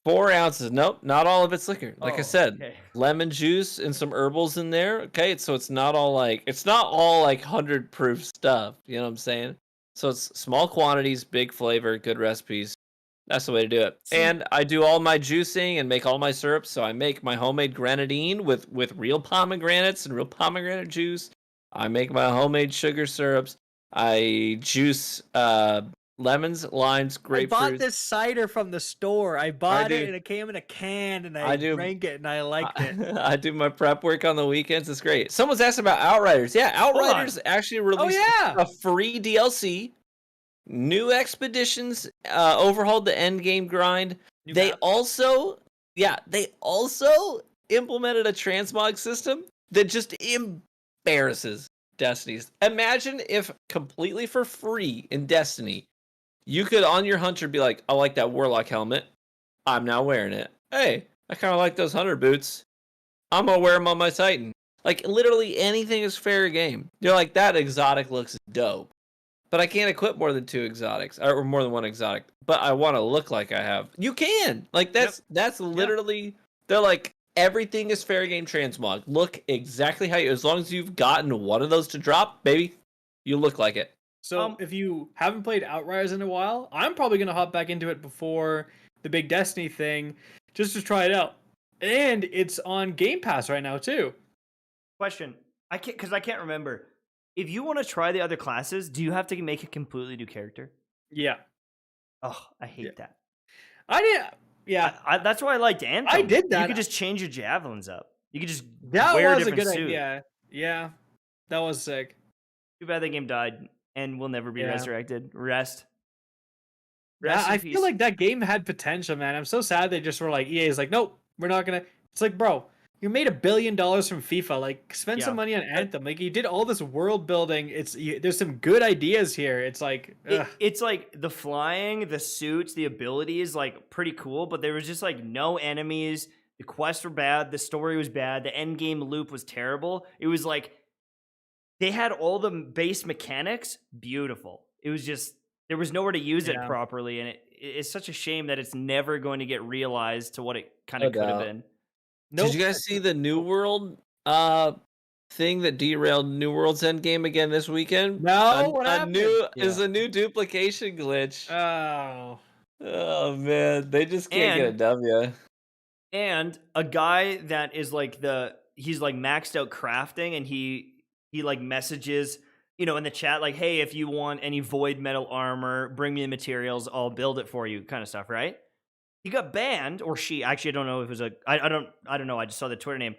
4 ounces. Nope, not all of it's liquor. Like I said, okay. Lemon juice and some herbals in there. Okay, so it's not all like 100 proof stuff. You know what I'm saying? So it's small quantities, big flavor, good recipes. That's the way to do it. And I do all my juicing and make all my syrups. So I make my homemade grenadine with real pomegranates and real pomegranate juice. I make my homemade sugar syrups. I juice lemons, limes, grapefruit. I bought this cider from the store. I bought it and it came in a can and I drank it and I liked it. I do my prep work on the weekends. It's great. Someone's asked about Outriders. Yeah, Outriders actually released a free DLC. New expeditions, overhauled the end game grind. They also implemented a transmog system that just embarrasses Destiny's. Imagine if completely for free in Destiny, you could on your hunter be like, I like that warlock helmet. I'm now wearing it. Hey, I kind of like those hunter boots. I'm gonna wear them on my Titan. Like literally anything is fair game. You're like, that exotic looks dope. But I can't equip more than 2 exotics or more than 1 exotic. But I want to look like I have. You can. Like that's literally. They're like everything is fair game transmog. Look exactly how you. As long as you've gotten one of those to drop, baby, you look like it. So if you haven't played Outriders in a while, I'm probably gonna hop back into it before the big Destiny thing, just to try it out. And it's on Game Pass right now too. Question: I can't remember. If you want to try the other classes, do you have to make a completely new character? Yeah. Oh, I hate that. I did. Yeah. That's why I liked Anthem. I did that. You could just change your javelins up. You could just that wear was a a good suit. idea. Yeah. That was sick. Too bad that game died and will never be resurrected. Rest I in feel peace. like that game had potential, man. I'm so sad they just were like, EA is like, nope, we're not gonna. It's like, bro, you made $1 billion from FIFA. Like, spend some money on Anthem. Like, you did all this world building. There's some good ideas here. It's like, it's like the flying, the suits, the abilities, like pretty cool. But there was just like no enemies. The quests were bad. The story was bad. The end game loop was terrible. It was like they had all the base mechanics beautiful. It was just there was nowhere to use it properly, and it's such a shame that it's never going to get realized to what it kind of could have been. Nope. Did you guys see the New World thing that derailed New World's endgame again this weekend? No, what happened? Is a new duplication glitch. Oh man, they just can't get a W. And a guy that is like he's like maxed out crafting, and he like messages, in the chat like, hey, if you want any void metal armor, bring me the materials, I'll build it for you, kind of stuff, right? He got banned, or she. Actually, I don't know if it was I don't know. I just saw the Twitter name.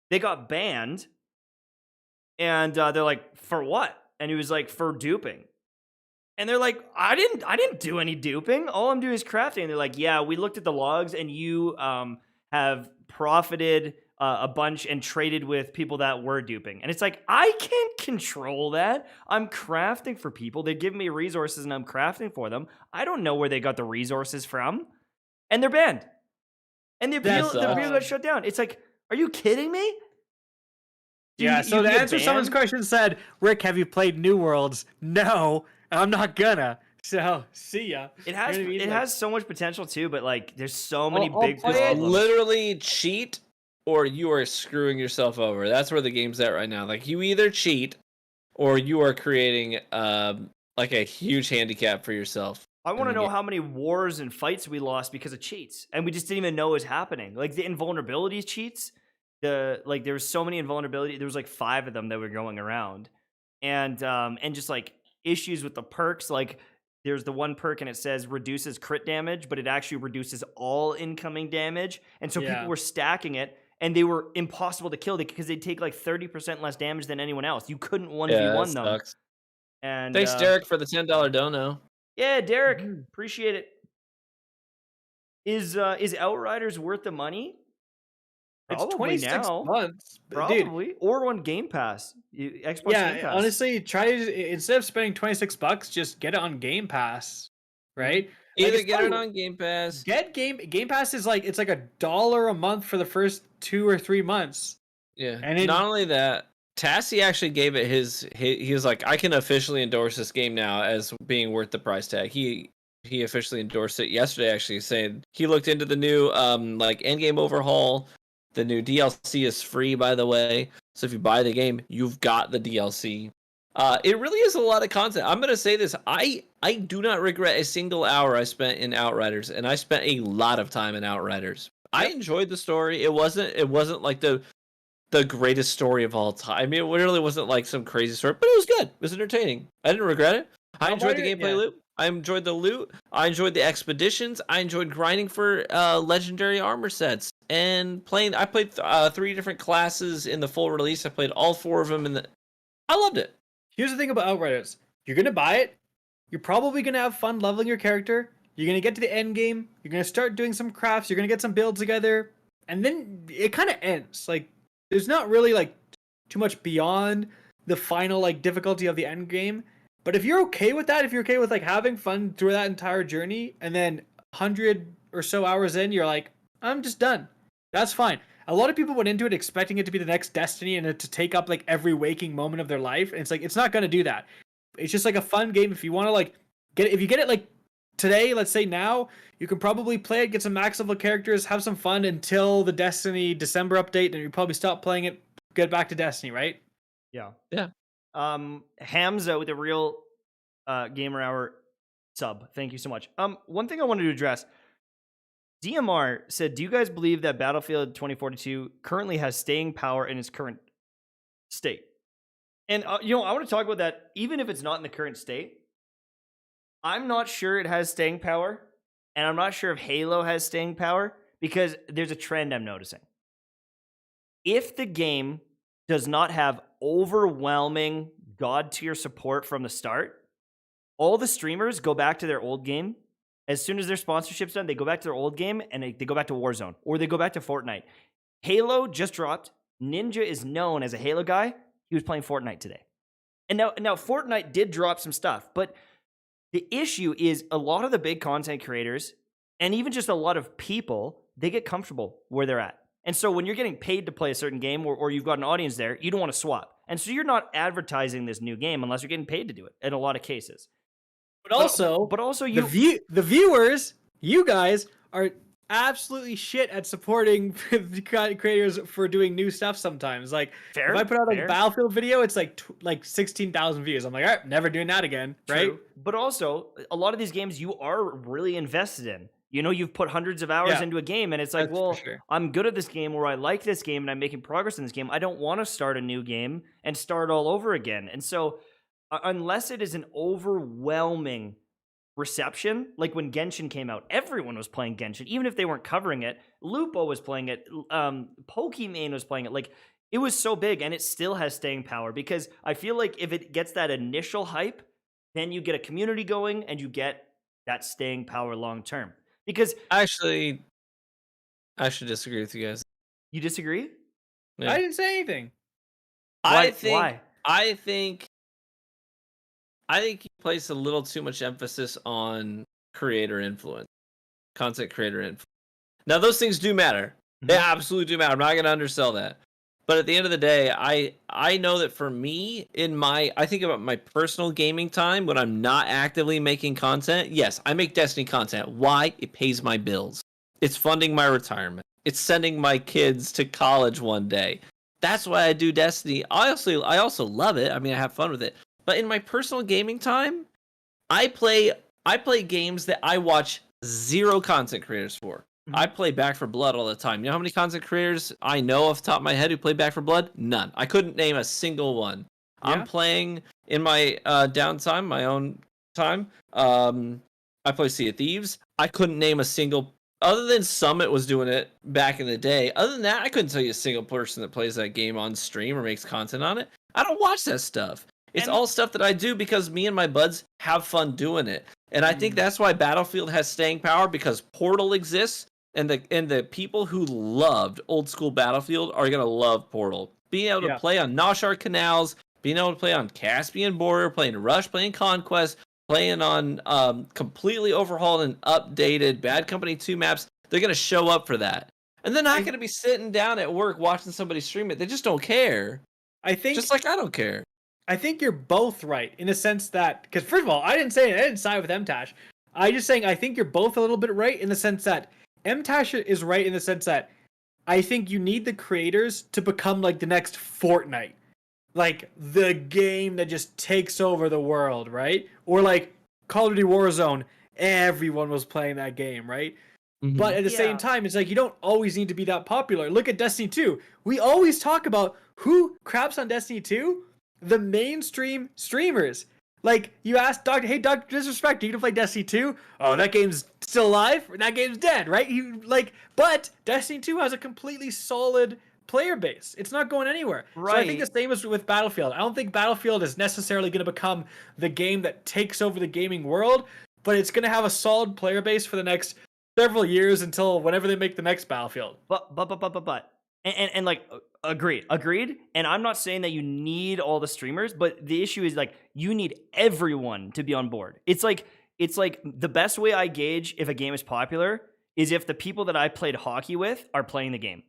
They got banned, and they're like, for what? And he was like, for duping. And they're like, I didn't do any duping. All I'm doing is crafting. And they're like, yeah, we looked at the logs, and you have profited a bunch and traded with people that were duping. And it's like, I can't control that. I'm crafting for people. They give me resources and I'm crafting for them. I don't know where they got the resources from. And they're banned. And the appeal got shut down. It's like, are you kidding me? Yeah, so to answer someone's question said, Rick, have you played New Worlds? No, I'm not gonna. So, see ya. It has so much potential too, but like there's so many big problems. Literally cheat or you are screwing yourself over. That's where the game's at right now. Like you either cheat or you are creating like a huge handicap for yourself. I want to know how many wars and fights we lost because of cheats, and we just didn't even know it was happening. Like the invulnerability cheats, there was so many invulnerability. There was like 5 of them that were going around, and just like issues with the perks. Like there's the one perk and it says reduces crit damage, but it actually reduces all incoming damage, and so people were stacking it, and they were impossible to kill because they'd take like 30% less damage than anyone else. You couldn't 1v1 them. Sucks. And thanks, Derek, for the $10 dono. Yeah, Derek, appreciate it. Is Outriders worth the money? Probably it's 26 now. months. Probably. Dude. Or on Game Pass. Xbox Game Pass. Honestly, instead of spending $26, just get it on Game Pass, right? Either get it on Game Pass. Game Pass is like it's like $1 a month for the first 2 or 3 months. Yeah, and not only that, Tassie actually gave it he was like, I can officially endorse this game now as being worth the price tag. He officially endorsed it yesterday, actually, saying he looked into the new like endgame overhaul. The new DLC is free, by the way. So if you buy the game, you've got the DLC. It really is a lot of content. I'm gonna say this: I do not regret a single hour I spent in Outriders, and I spent a lot of time in Outriders. I enjoyed the story. It wasn't like the greatest story of all time. I mean, it literally wasn't like some crazy story, but it was good. It was entertaining. I didn't regret it. I enjoyed the gameplay loop. I enjoyed the loot. I enjoyed the expeditions. I enjoyed grinding for legendary armor sets and playing. I played 3 different classes in the full release. I played all 4 of them I loved it. Here's the thing about Outriders. You're gonna buy it. You're probably gonna have fun leveling your character. You're gonna get to the end game. You're gonna start doing some crafts. You're gonna get some builds together, and then it kind of ends. Like there's not really like too much beyond the final like difficulty of the end game. But if you're okay with that, if you're okay with like having fun through that entire journey, and then 100 or so hours in, you're like, I'm just done. That's fine. A lot of people went into it expecting it to be the next Destiny and to take up like every waking moment of their life. And it's like, it's not going to do that. It's just like a fun game. If you want to like if you get it like today, let's say now, you can probably play it, get some max level characters, have some fun until the Destiny December update, and you probably stop playing it, get back to Destiny, right? Yeah. Yeah. Hamza with a real gamer hour sub. Thank you so much. One thing I wanted to address. DMR said, do you guys believe that Battlefield 2042 currently has staying power in its current state? And, I want to talk about that even if it's not in the current state. I'm not sure it has staying power, and I'm not sure if Halo has staying power, because there's a trend I'm noticing. If the game does not have overwhelming god-tier support from the start, all the streamers go back to their old game. As soon as their sponsorship's done, they go back to their old game and they go back to Warzone, or they go back to Fortnite. Halo just dropped. Ninja is known as a Halo guy. He was playing Fortnite today. And now Fortnite did drop some stuff, but the issue is a lot of the big content creators and even just a lot of people, they get comfortable where they're at. And so when you're getting paid to play a certain game or you've got an audience there, you don't want to swap. And so you're not advertising this new game unless you're getting paid to do it in a lot of cases. But also you the viewers, you guys are absolutely shit at supporting creators for doing new stuff sometimes. Like if I put out like a Battlefield video, it's like 16,000 views. I'm like, all right, never doing that again, right? True. But also a lot of these games you are really invested in. You've put hundreds of hours into a game, and it's like, I'm good at this game, or I like this game, and I'm making progress in this game. I don't want to start a new game and start all over again. And so unless it is an overwhelming reception, like when Genshin came out, everyone was playing Genshin, even if they weren't covering it. Lupo was playing it. Pokimane was playing it. Like, it was so big, and it still has staying power, because I feel like if it gets that initial hype, then you get a community going, and you get that staying power long term. Because actually, I should disagree with you guys. You disagree? Yeah. I didn't say anything. I Why? think you place a little too much emphasis on creator influence, content creator influence. Now, those things do matter. They absolutely do matter. I'm not going to undersell that. But at the end of the day, I know that for me, I think about my personal gaming time when I'm not actively making content. Yes, I make Destiny content. Why? It pays my bills. It's funding my retirement. It's sending my kids to college one day. That's why I do Destiny. I also love it. I mean, I have fun with it. But in my personal gaming time, I play games that I watch zero content creators for. I play Back 4 Blood all the time. You know how many content creators I know off the top of my head who play Back 4 Blood? None. I couldn't name a single one. Yeah. I'm playing in my downtime, my own time. I play Sea of Thieves. I couldn't name a single, other than Summit was doing it back in the day. Other than that, I couldn't tell you a single person that plays that game on stream or makes content on it. I don't watch that stuff. It's all stuff that I do because me and my buds have fun doing it. And I think that's why Battlefield has staying power, because Portal exists. And the people who loved old school Battlefield are gonna love Portal. Being able to play on Noshar canals, being able to play on Caspian Border, playing Rush, playing Conquest, playing on completely overhauled and updated Bad Company 2 maps, they're gonna show up for that. And they're not gonna be sitting down at work watching somebody stream it. They just don't care. I think just like I don't care. I think you're both right in the sense that, because first of all, I didn't side with MTash. I just saying I think you're both a little bit right in the sense that MTash is right in the sense that I think you need the creators to become like the next Fortnite. Like the game that just takes over the world, right? Or like Call of Duty Warzone, everyone was playing that game, right? Mm-hmm. But at the same time, it's like you don't always need to be that popular. Look at Destiny 2. We always talk about who craps on Destiny 2? The mainstream streamers. Like, you ask Dr. Disrespect, are you gonna play Destiny 2? Oh, that game's still alive? That game's dead, right? But Destiny 2 has a completely solid player base. It's not going anywhere. Right. So I think the same is with Battlefield. I don't think Battlefield is necessarily going to become the game that takes over the gaming world, but it's going to have a solid player base for the next several years until whenever they make the next Battlefield. But. And like, agreed. And I'm not saying that you need all the streamers, but the issue is like, you need everyone to be on board. It's like the best way I gauge if a game is popular is if the people that I played hockey with are playing the game.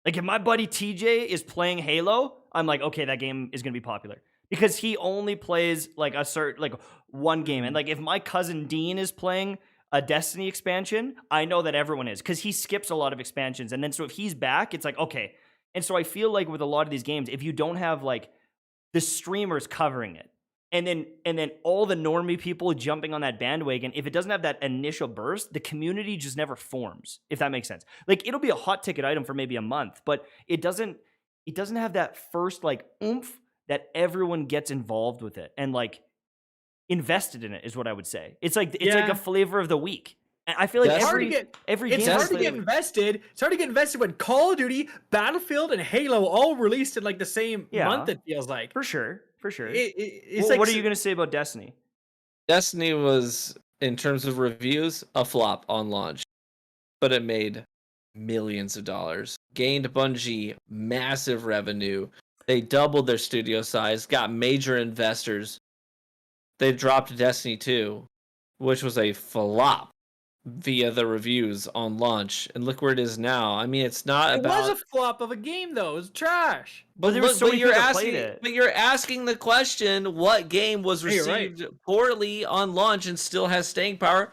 Like if my buddy TJ is playing Halo, I'm like, okay, that game is going to be popular because he only plays like a certain, like one game. And like if my cousin Dean is playing a Destiny expansion, I know that everyone is because he skips a lot of expansions. And then so if he's back, it's like, okay. And so I feel like with a lot of these games, if you don't have like the streamers covering it and then all the normie people jumping on that bandwagon, if it doesn't have that initial burst, the community just never forms, if that makes sense. Like it'll be a hot ticket item for maybe a month, but it doesn't have that first like oomph that everyone gets involved with it and like invested in it is what I would say. It's like like a flavor of the week. And I feel like it's every game it's hard to get invested. It's hard to get invested when Call of Duty, Battlefield, and Halo all released in like the same month. It feels like for sure. It's like, what are you gonna say about Destiny? Destiny was, in terms of reviews, a flop on launch, but it made millions of dollars. Gained Bungie massive revenue. They doubled their studio size, got major investors. They dropped Destiny 2, which was a flop via the reviews on launch, and look where it is now. I mean, it's not It was a flop of a game, though. It was trash. But there was so many people that played it. But you're asking the question: what game was received poorly on launch and still has staying power?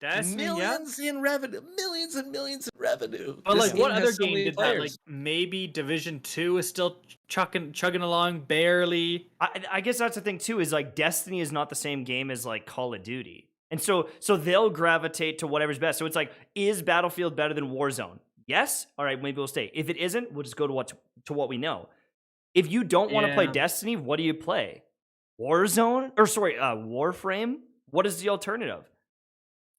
Destiny, millions in revenue, millions and millions in revenue. But like, what other game did that? Like, maybe Division 2 is still chugging along barely. I guess that's the thing too. Is like Destiny is not the same game as like Call of Duty, and so they'll gravitate to whatever's best. So it's like, is Battlefield better than Warzone? Yes. All right, maybe we'll stay. If it isn't, we'll just go to what we know. If you don't want to play Destiny, what do you play? Warzone? Or sorry, Warframe? What is the alternative?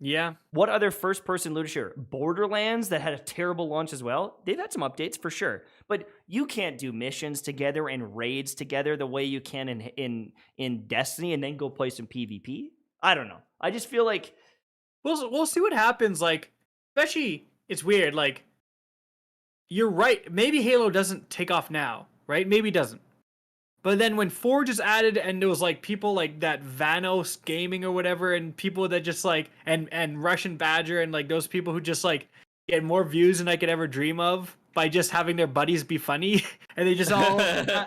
Yeah. What other first-person looter shooter? Borderlands that had a terrible launch as well. They've had some updates for sure, but you can't do missions together and raids together the way you can in Destiny, and then go play some PvP. I don't know. I just feel like we'll see what happens. Like, especially, it's weird. Like, you're right. Maybe Halo doesn't take off now, right? Maybe it doesn't. But then when Forge is added, and there was like people like that Vanos Gaming or whatever, and people that just like and Russian Badger and like those people who just like get more views than I could ever dream of by just having their buddies be funny, and they just all,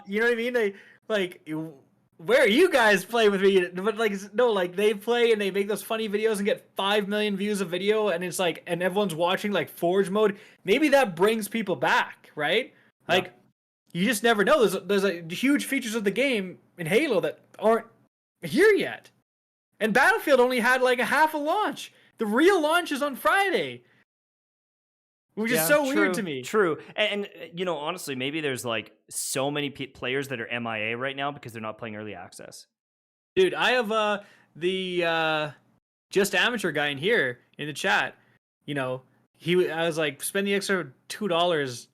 you know what I mean? They like, where are you guys playing with me? But like, no, like they play and they make those funny videos and get 5 million views a video, and it's like, and everyone's watching like Forge mode. Maybe that brings people back, right? Like. Yeah. You just never know. There's a huge features of the game in Halo that aren't here yet. And Battlefield only had like a half a launch. The real launch is on Friday. Which is so weird to me. True. And you know, honestly, maybe there's like so many players that are MIA right now because they're not playing early access. Dude, I have the Just Amateur guy in here in the chat. You know, I was like, spend the extra $2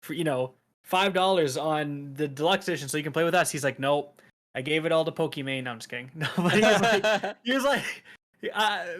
for, you know, $5 on the deluxe edition so you can play with us. He's like, nope, I gave it all to Pokimane. No, I'm just kidding. No, but he was like,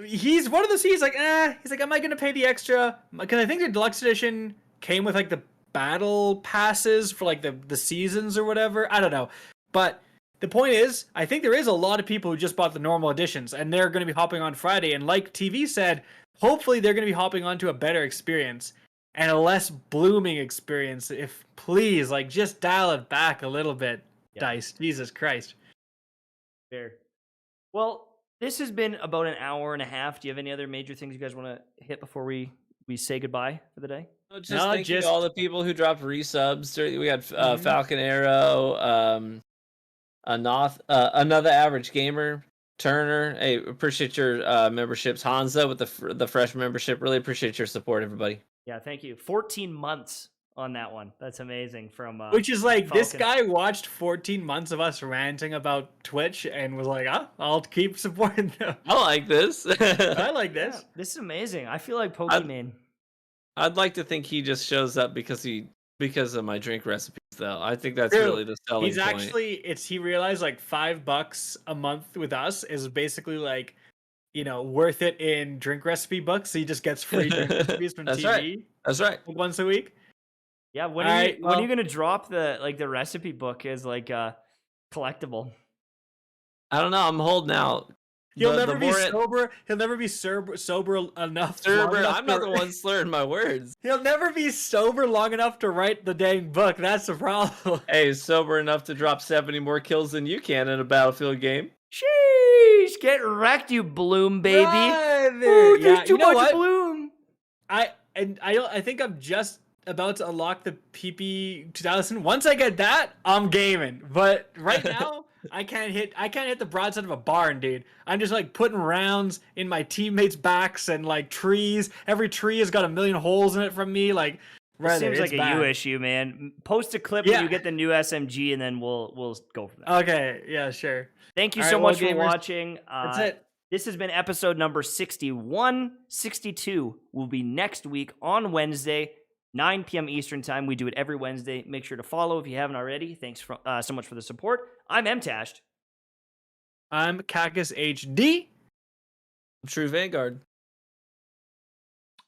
he's one of those. He's like, he's like, am I gonna pay the extra? Because I think the deluxe edition came with like the battle passes for like the seasons or whatever. I don't know, but the point is, I think there is a lot of people who just bought the normal editions and they're going to be hopping on Friday. And like TV said, hopefully they're going to be hopping onto a better experience. And a less blooming experience, if please, like, just dial it back a little bit, DICE. Jesus Christ. Fair. Well, this has been about an hour and a half. Do you have any other major things you guys want to hit before we say goodbye for the day? Just all the people who dropped resubs. We had Falcon Arrow, another average gamer, Turner. Hey, appreciate your memberships. Hansa with the fresh membership. Really appreciate your support, everybody. Yeah, thank you. 14 months on that one. That's amazing. From which is like, Falcon. This guy watched 14 months of us ranting about Twitch and was like, I'll keep supporting them. I like this. I like this. Yeah, this is amazing. I feel like Pokimane. I'd like to think he just shows up because of my drink recipes, though. I think that's really the selling He's point. actually, he realized like $5 a month with us is basically like, you know, worth it in drink recipe books. So he just gets free drink recipes from That's TV. Right. That's right. Once a week. Yeah. When are you gonna drop the recipe book as like a collectible? I don't know. I'm holding out. He'll never be sober. He'll never be sober enough. I'm not the one slurring my words. He'll never be sober long enough to write the dang book. That's the problem. Hey, sober enough to drop 70 more kills than you can in a Battlefield game. Sheesh! Get wrecked, you Bloom baby. Ooh, there's too much Bloom. I think I'm just about to unlock the PP 2000. Once I get that, I'm gaming. But right now, I can't hit the broadside of a barn, dude. I'm just like putting rounds in my teammates' backs and like trees. Every tree has got a million holes in it from me. Like, it seems like a you issue, man. Post a clip when you get the new SMG, and then we'll go from there. Okay, yeah, sure. Thank you so much for watching. That's it. This has been episode number 61. 62 will be next week on Wednesday, 9 p.m. Eastern time. We do it every Wednesday. Make sure to follow if you haven't already. Thanks so much for the support. I'm MTashed. I'm Cactus HD. True Vanguard.